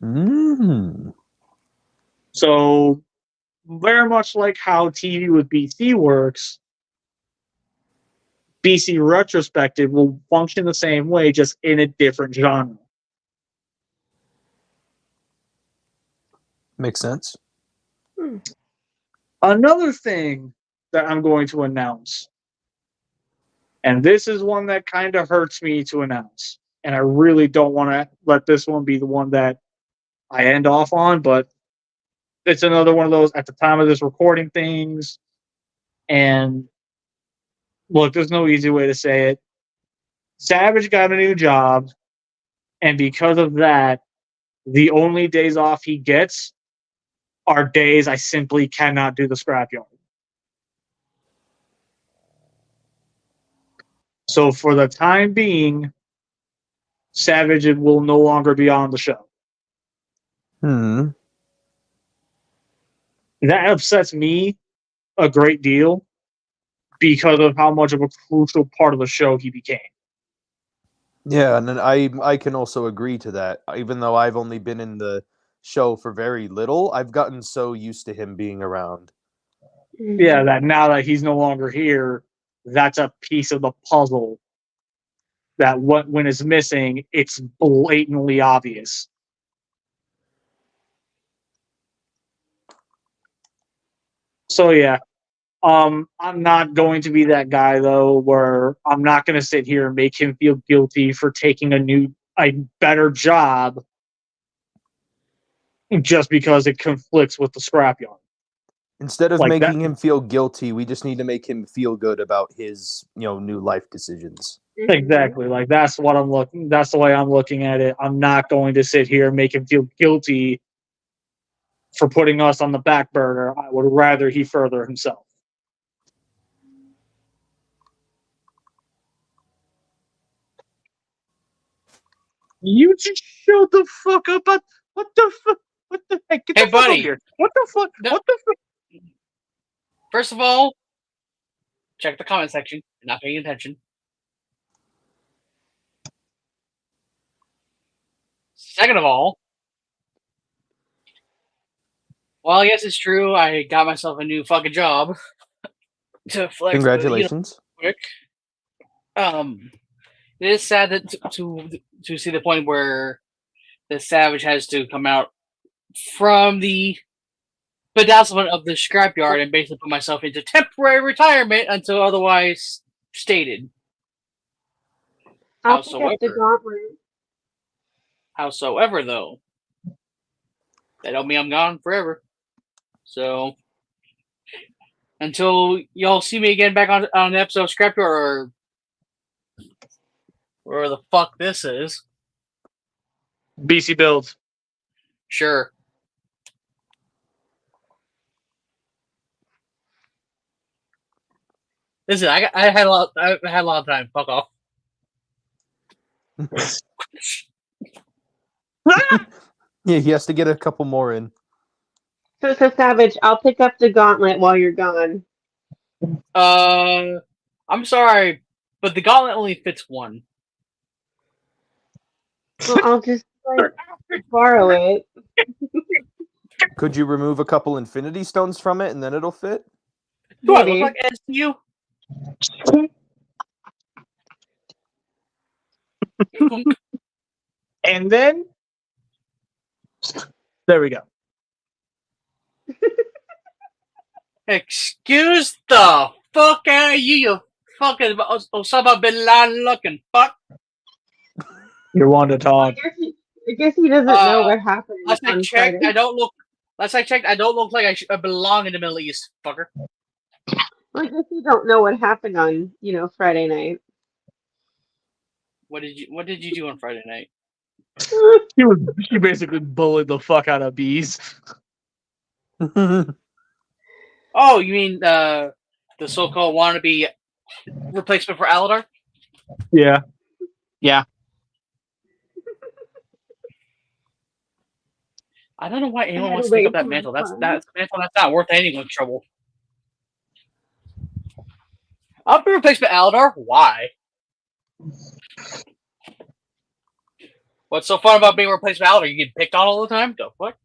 Mm. So very much like how TV with BC works, BC retrospective will function the same way, just in a different genre. Makes sense. Another thing that I'm going to announce, and this is one that kind of hurts me to announce, and I really don't want to let this one be the one that I end off on, but it's another one of those at the time of this recording things. And look, there's no easy way to say it. Savage got a new job, and because of that, the only days off he gets are days I simply cannot do the scrapyard. So for the time being, Savage will no longer be on the show. Hmm. That upsets me a great deal because of how much of a crucial part of the show he became. Yeah, and then I can also agree to that. Even though I've only been in the show for very little, I've gotten so used to him being around. Yeah, that now that he's no longer here, that's a piece of the puzzle that when it's missing, it's blatantly obvious. So yeah, I'm not going to be that guy though, where I'm not going to sit here and make him feel guilty for taking a better job just because it conflicts with the scrapyard. Instead of Like making that- him feel guilty, we just need to make him feel good about his, new life decisions. Exactly. Like that's what I'm looking. That's the way I'm looking at it. I'm not going to sit here and make him feel guilty for putting us on the back burner. I would rather he further himself. You just shut the fuck up. What the fuck? What the heck? Get Hey, the fuck buddy. over here. What the fuck? No. What the fuck? First of all, check the comment section. You're not paying attention. Second of all, well, I guess it's true. I got myself a new fucking job to flex. Congratulations. Quick. It is sad that to see the point where the Savage has to come out from the bedazzlement of the scrapyard and basically put myself into temporary retirement until otherwise stated. I'll pick up the gauntlet. Howsoever, though, that don't mean I'm gone forever. So until y'all see me again back on an episode of Scrapyard or where the fuck this is, BC builds. sure. Listen, I had a lot of time. Fuck off. Yeah, he has to get a couple more in. So Savage, I'll pick up the gauntlet while you're gone. I'm sorry, but the gauntlet only fits one. Well, I'll just borrow it. Could you remove a couple infinity stones from it and then it'll fit? Do I look Maybe. like SU? And then there we go. Excuse the fuck out of you fucking Osama bin Laden looking fuck. You're one to talk. I guess he doesn't know what happened. Last I on checked, Friday. I don't look like I belong in the Middle East, fucker. Well, I guess you don't know what happened on, Friday night. What did you do on Friday night? She basically bullied the fuck out of bees. Oh, you mean the so-called wannabe replacement for Aladar? Yeah. I don't know why anyone had wants to to pick wait up that for mantle. my That's fun. mantle that's not worth anyone's trouble. I'll be replacement Aladar. Why? What's so fun about being replacement Aladar? You get picked on all the time? The fuck?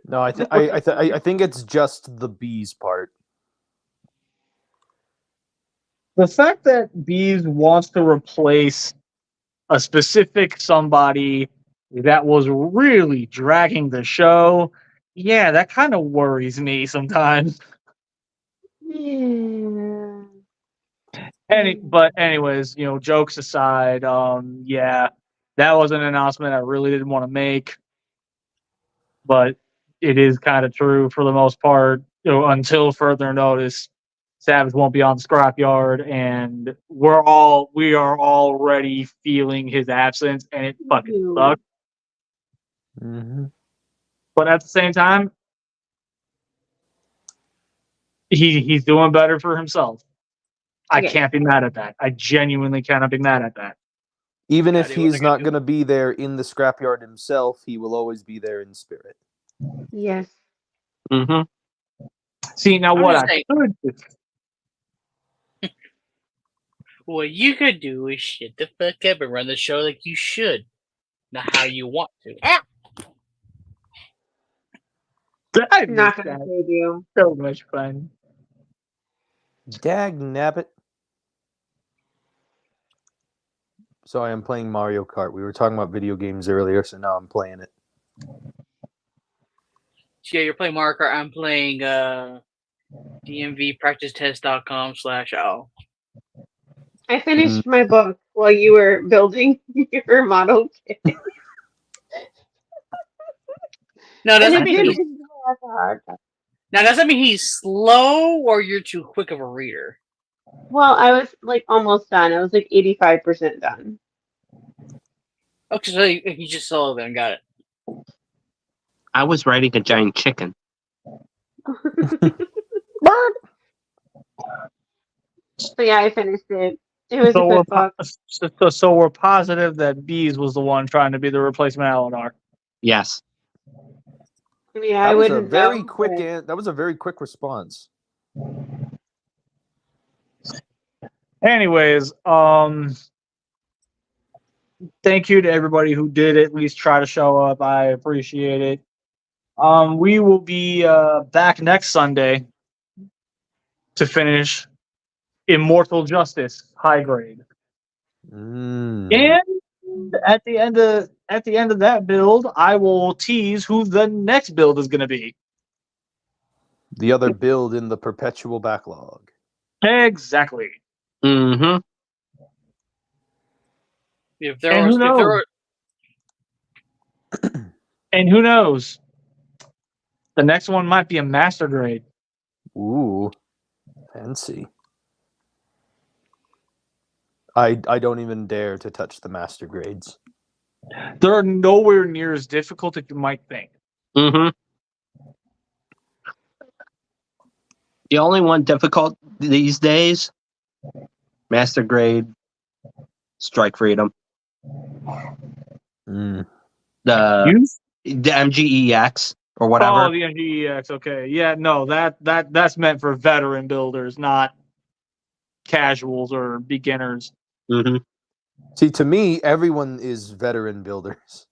No, I think it's just the bees part. The fact that Bees wants to replace a specific somebody that was really dragging the show, yeah, that kind of worries me sometimes. Yeah. But anyways, jokes aside, yeah, that was an announcement I really didn't want to make, but it is kind of true for the most part. Until further notice, Savage won't be on the scrapyard, and we are already feeling his absence, and it fucking sucks. Mm-hmm. But at the same time, he's doing better for himself. I Okay. can't be mad at that. I genuinely cannot be mad at that. Even if Gotta do what he's I gotta not do. going to be there in the scrapyard himself, he will always be there in spirit. Yes. Mm-hmm. See, now I'm what just I saying. could do. What you could do is shit the fuck up and run the show like you should, not how you want to. Ah! I Not miss gonna that. save you. So much fun. Dag nabbit. So I am playing Mario Kart. We were talking about video games earlier, so now I'm playing it. So yeah, you're playing Mario Kart. I'm playing DMVPracticeTest.com/. I finished my book while you were building your model kit. No, And doesn't it mean did he's, have a hard time. now doesn't mean he's slow or you're too quick of a reader. Well, I was like almost done. I was like 85% done. Okay, so he's just slow then. Got it. I was writing a giant chicken. So yeah, I finished it. It was a So good book. so we're positive that Bees was the one trying to be the replacement Eleanor. Yes. Yeah, I That was a wouldn't very know. quick. but- That was a very quick response. Anyways, thank you to everybody who did at least try to show up. I appreciate it. We will be back next Sunday to finish Immortal Justice High Grade. Mm. And at the end of that build, I will tease who the next build is going to be. The other build in the perpetual backlog. Exactly. Mm-hmm. If there And was, who if there knows? were, And who knows? The next one might be a master grade. Ooh, fancy. I don't even dare to touch the master grades. They're nowhere near as difficult as you might think. Mm-hmm. The only one difficult these days, Master Grade, Strike Freedom. Mm. The MGEX or whatever. Oh, the MGEX. Okay, yeah, no, that's meant for veteran builders, not casuals or beginners. Mm-hmm. See, to me, everyone is veteran builders.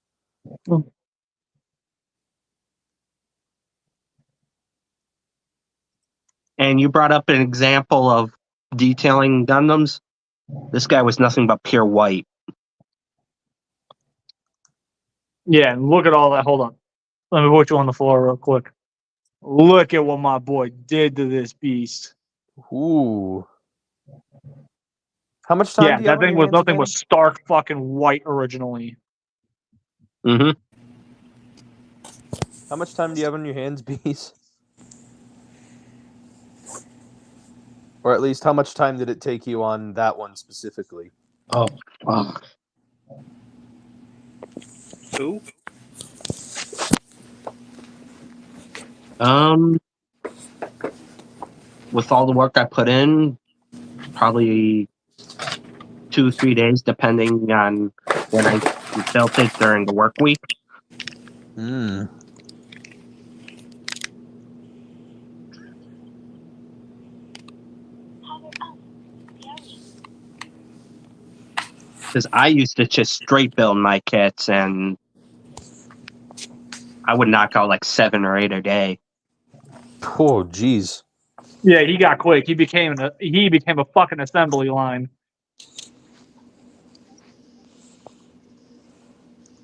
And you brought up an example of detailing Gundams. This guy was nothing but pure white. Yeah, and look at all that. Hold on. Let me put you on the floor real quick. Look at what my boy did to this beast. Ooh. How much time Yeah, do you have that on thing your was hands nothing again? but stark fucking white originally. Mm-hmm. How much time do you have on your hands, Bees? Or at least, how much time did it take you on that one specifically? Oh. who? With all the work I put in, probably 2-3 days, depending on when I built it during the work week. Hmm. Because I used to just straight build my kits, and I would knock out like 7 or 8 a day. Oh, jeez. Yeah, he got quick. He became a fucking assembly line.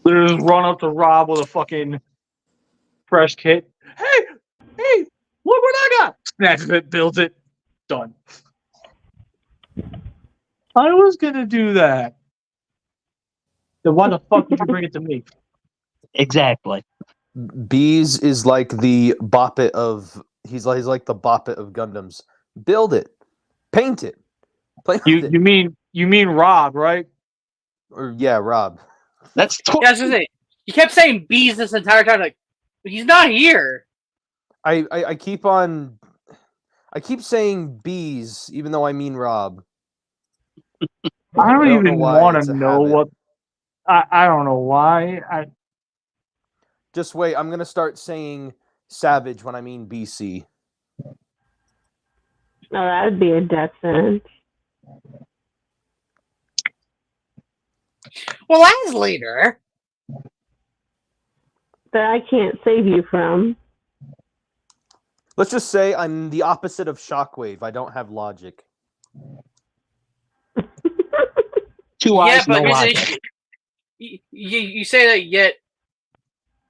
Literally just run up to Rob with a fucking fresh kit. Hey, look what I got! Snatches it, builds it, done. I was gonna do that. Then why the fuck did you bring it to me? Exactly. Bees is like the Boppet of he's like the Boppet of Gundams. Build it, paint it, play with it. You mean Rob, right? Or yeah, Rob. That's Yeah, I was gonna say, you kept saying bees this entire time. Like, he's not here. I keep saying bees, even though I mean Rob. I don't know even why, want it's to a know habit. what. I don't know why. Just wait, I'm gonna start saying savage when I mean BC. Oh, that'd be a death sentence. Well, that's later. That I can't save you from. Let's just say I'm the opposite of Shockwave. I don't have logic. 2 Yeah, eyes, but no here's the logic. issue. You say that, yet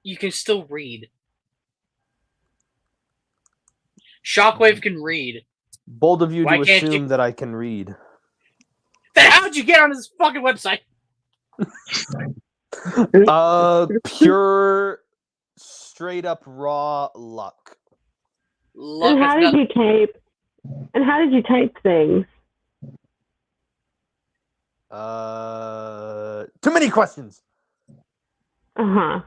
you can still read. Shockwave can read. Bold of you Why to can't assume you- that I can read. Then how'd you get on this fucking website? Pure, straight up raw luck. Luck And is how did nothing. you type? And how did you type things? Too many questions. Uh-huh.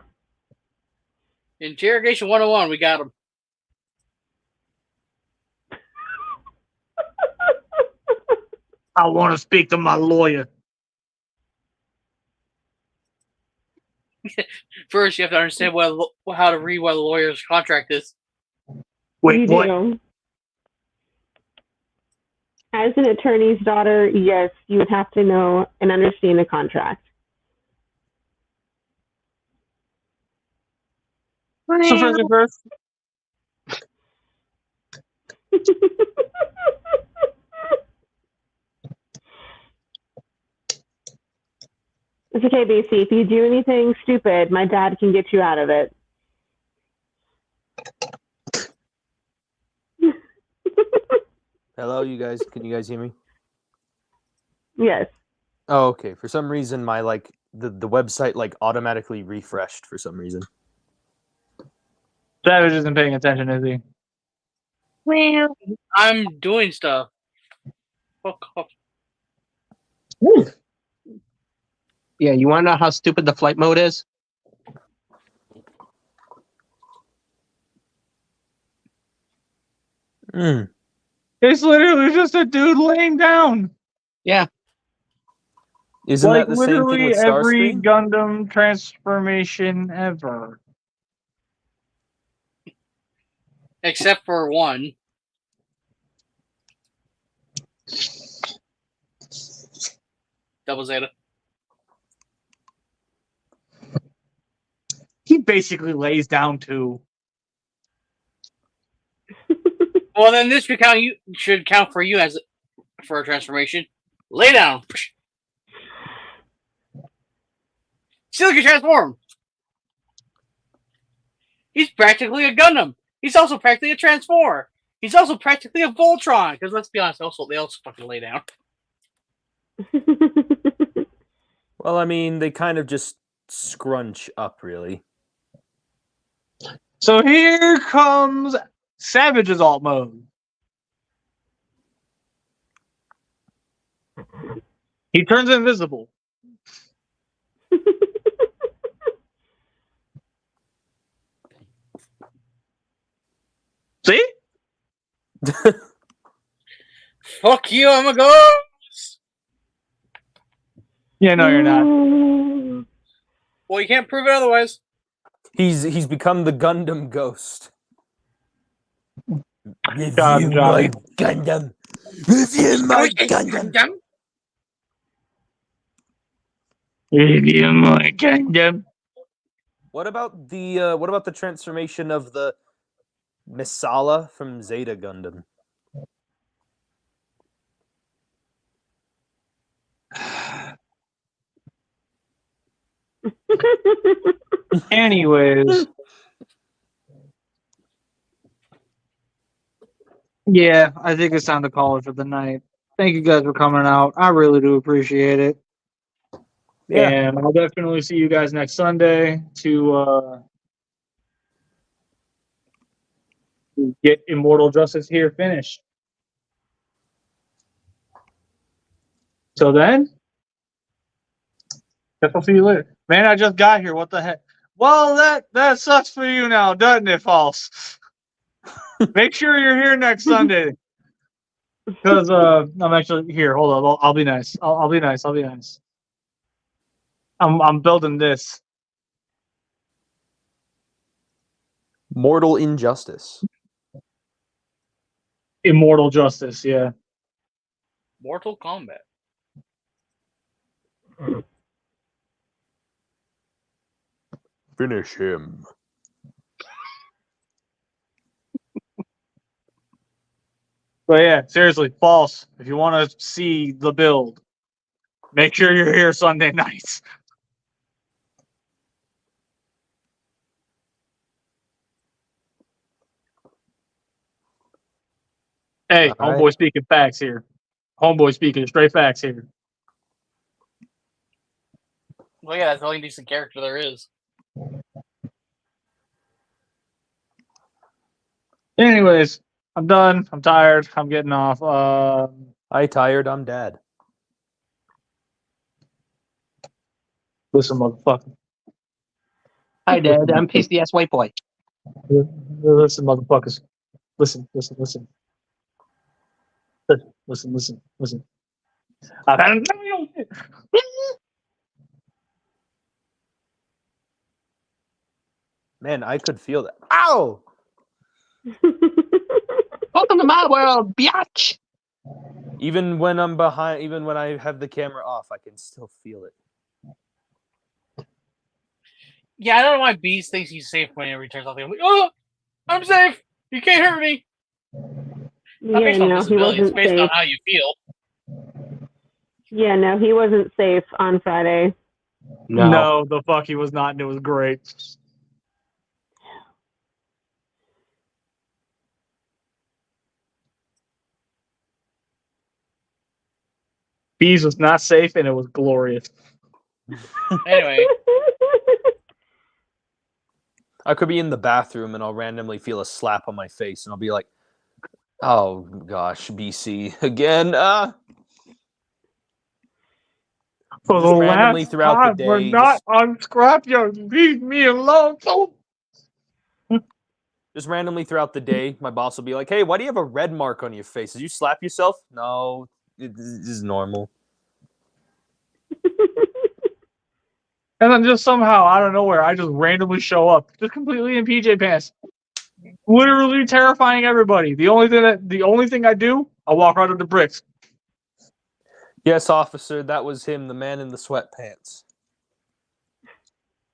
Interrogation 101, we got him. I want to speak to my lawyer. First, you have to understand how to read what a lawyer's contract is. Wait, you what? do. As an attorney's daughter, yes, you would have to know and understand the contract. So first, It's okay, BC. If you do anything stupid, my dad can get you out of it. Hello, you guys. Can you guys hear me? Yes. Oh, okay. For some reason, my the website automatically refreshed for some reason. Savage isn't paying attention, is he? Well, I'm doing stuff. Fuck off. Yeah, you want to know how stupid the flight mode is? Mm. It's literally just a dude laying down. Yeah. Isn't Like that the same thing literally with every Starscream? Gundam transformation ever. Except for one. Double Zeta. He basically lays down too. Well, then this should count for you as for a transformation. Lay down. Still can transform. He's practically a Gundam. He's also practically a Transformer. He's also practically a Voltron. Because let's be honest, they also fucking lay down. Well, I mean, they kind of just scrunch up, really. So here comes Savage's alt mode. He turns invisible. See? Fuck you, I'm a ghost! Yeah, no, you're not. Well, you can't prove it otherwise. He's become the Gundam Ghost. God, Review Johnny. my Gundam. Review my Gundam. Review more Gundam. What about the transformation of the Misala from Zeta Gundam? Anyways. Yeah, I think it's time to call it for the night. Thank you guys for coming out. I really do appreciate it. Yeah. And I'll definitely see you guys next Sunday to get Immortal Justice here finished. So then, guess I'll see you later. Man, I just got here. What the heck? Well, that sucks for you now, doesn't it, False? Make sure you're here next Sunday. Because I'm actually here. Hold on, I'll be nice. I'll be nice. I'll be nice. I'm building this. Mortal Injustice. Immortal Justice, yeah. Mortal Kombat. Finish him. But yeah, seriously, False. If you want to see the build, make sure you're here Sunday nights. Hey, All right. homeboy speaking facts here. Homeboy speaking straight facts here. Well, yeah, that's the only decent character there is. Anyways, I'm done. I'm tired. I'm getting off. I tired, I'm dead. Listen, motherfucker. Hi, Dad. I'm PCS White Boy. Listen, motherfuckers. Listen. Listen. I've had enough. Man, I could feel that. Ow! Welcome to my world, biatch. Even when I'm behind, even when I have the camera off, I can still feel it. Yeah, I don't know why Beast thinks he's safe whenever he turns off the. I'm like, oh, I'm safe. You can't hurt me. Not Yeah, based on no, he disability. It's wasn't based on safe. how you feel. Yeah, no, he wasn't safe on Friday. No, the fuck he was not, and it was great. Bees was not safe, and it was glorious. Anyway, I could be in the bathroom and I'll randomly feel a slap on my face and I'll be like, oh gosh, BC again. For Just the randomly last throughout the time, we're day, not on Scrapyard. Leave me alone. just randomly throughout the day, my boss will be like, hey, why do you have a red mark on your face? Did you slap yourself? No, this is normal. And then just somehow, out of nowhere, I just randomly show up, just completely in PJ pants, literally terrifying everybody. The only thing I do, I walk right under bricks. Yes, officer, that was him, the man in the sweatpants.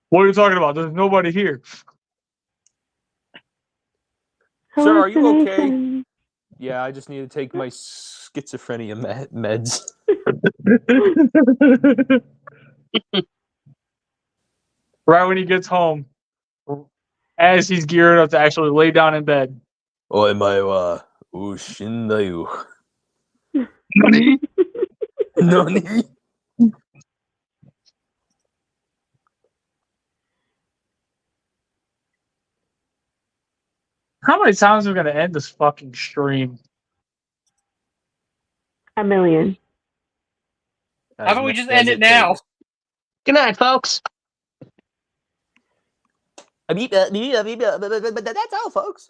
What are you talking about? There's nobody here. Sir, are you okay? Hallucination. Yeah, I just need to take my schizophrenia meds. Right when he gets home, as he's gearing up to actually lay down in bed. Oimae wa ushindayu. Nani? Nani? How many times are we gonna end this fucking stream? A million. how about we just end it now? Good night, folks. That's all, folks.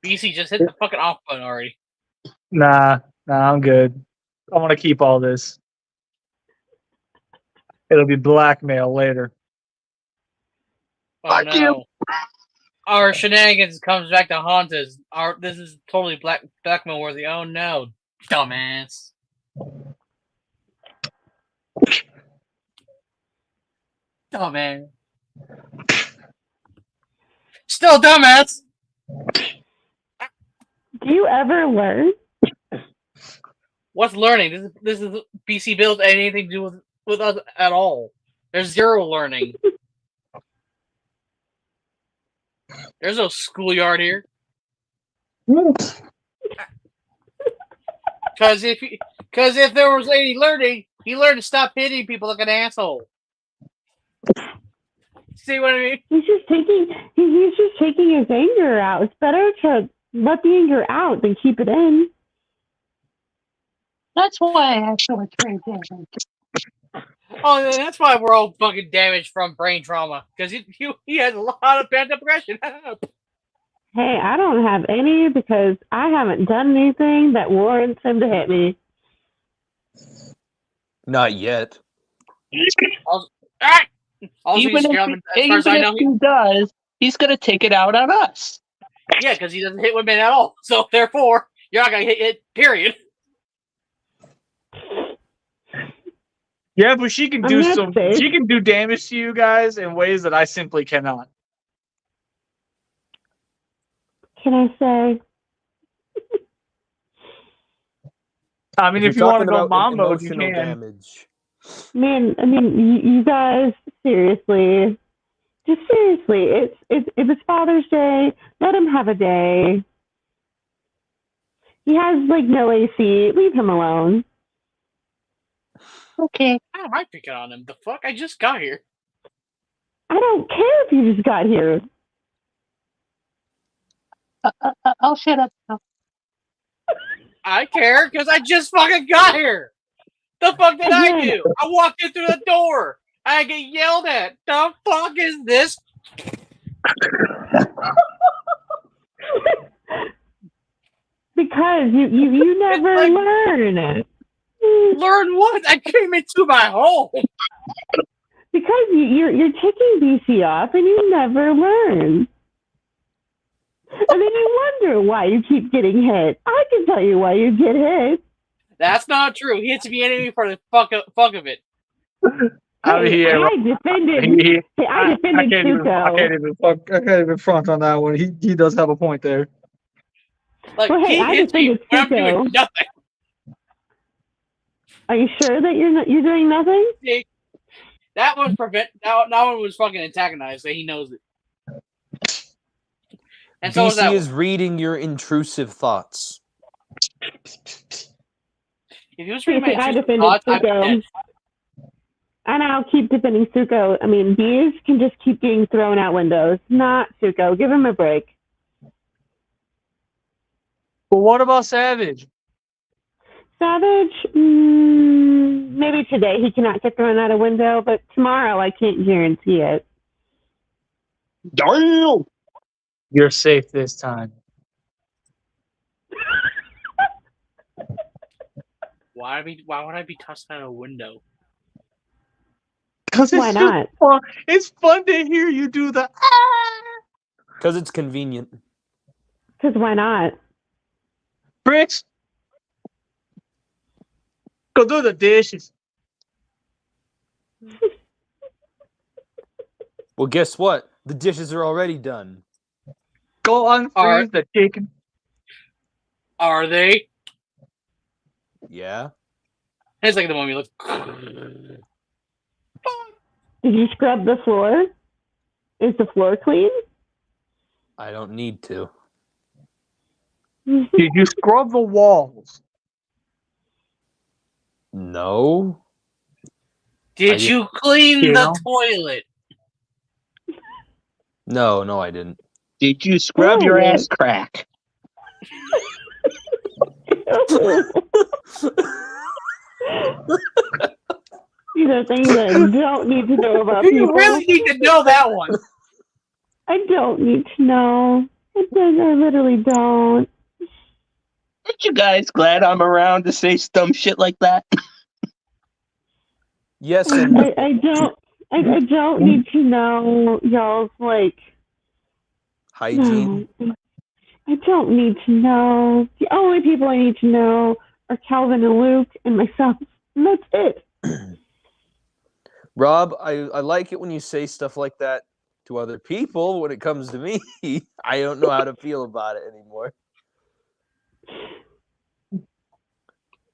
BC just hit the fucking off button already. Nah, I'm good. I want to keep all this. It'll be blackmail later. Oh, Fuck no. you. our shenanigans comes back to haunt us. This is totally blackmail worthy. Oh no, dumbass. Dumbass. Still dumbass. Do you ever learn? What's learning? This is BC Build anything to do with us at all. There's zero learning. There's no schoolyard here. Because if there was any learning, he learned to stop hitting people like an asshole. See what I mean? He's just taking his anger out. It's better to let the anger out than keep it in. That's why I actually trained him. Oh, that's why we're all fucking damaged from brain trauma. Because he has a lot of pent-up aggression. Hey, I don't have any because I haven't done anything that warrants him to hit me. Not yet. Even if he does, he's gonna take it out on us. Yeah, because he doesn't hit women at all. So therefore, you're not gonna hit. Period. Yeah, but she can I'm do not safe. she can do damage to you guys in ways that I simply cannot. Can I say? I mean, if you you're want to talking go about mom mode, you emotional can. damage. Man, I mean, you guys, seriously. Just seriously, if it's Father's Day, let him have a day. He has, like, no AC. Leave him alone. Okay. How am I picking on him? The fuck? I just got here. I don't care if you just got here. I'll shut up now. I care because I just fucking got here. The fuck did I do? I walked in through the door. I get yelled at. The fuck is this? Because you never like- learn. Learn what? I came into my home. Because you're taking BC off and you never learn. And then you wonder why you keep getting hit. I can tell you why you get hit. That's not true. He hits me anyway for the fuck of it. I mean, Hey, I defended I can't even front on that one. He does have a point there. Like Well, hey, he I hits me defended when I'm doing Tuco. nothing. Are you sure that you're doing nothing? That one that one was fucking antagonized, so he knows it. And so was that BC is reading your intrusive thoughts. If he was reading my I intrusive defended thoughts, I'm Tuco. dead. And I'll keep defending Tuco. I mean, bees can just keep getting thrown out windows. Not Tuco. Give him a break. But what about Savage? Savage, maybe today he cannot get thrown out a window, but tomorrow I can't guarantee it. Damn! You're safe this time. Why would I be tossed out a window? Because Why not? Fun. It's fun to hear you do the Because it's convenient. Because why not? Bricks. Go do the dishes. Well, guess what? The dishes are already done. Go unfreeze the chicken. Are they? Yeah. It's like the moment you look. Did you scrub the floor? Is the floor clean? I don't need to. Did you scrub the walls? No. Did you clean You the know? toilet? No, I didn't. Did you scrub your ass crack? These are things that I don't need to know about You people. really need to know that one. I don't need to know. I literally don't. Aren't you guys glad I'm around to say dumb shit like that? Yes, and I don't need to know y'all's like Hygiene. No, I don't need to know. The only people I need to know are Calvin and Luke and myself, and that's it. Rob, I like it when you say stuff like that to other people. When it comes to me, I don't know how to feel about it anymore.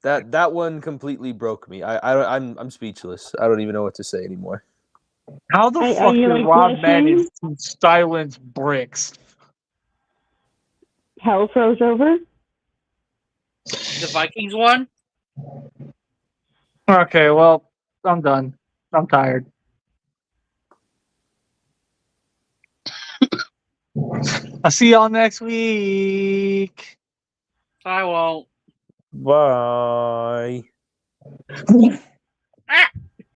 That one completely broke me. I'm speechless. I don't even know what to say anymore. How the Are fuck you, did like, Rob manage blushing? to silence bricks? Hell froze over. The Vikings won. Okay, well, I'm done. I'm tired. I'll see y'all next week. I won't. Bye. Ah!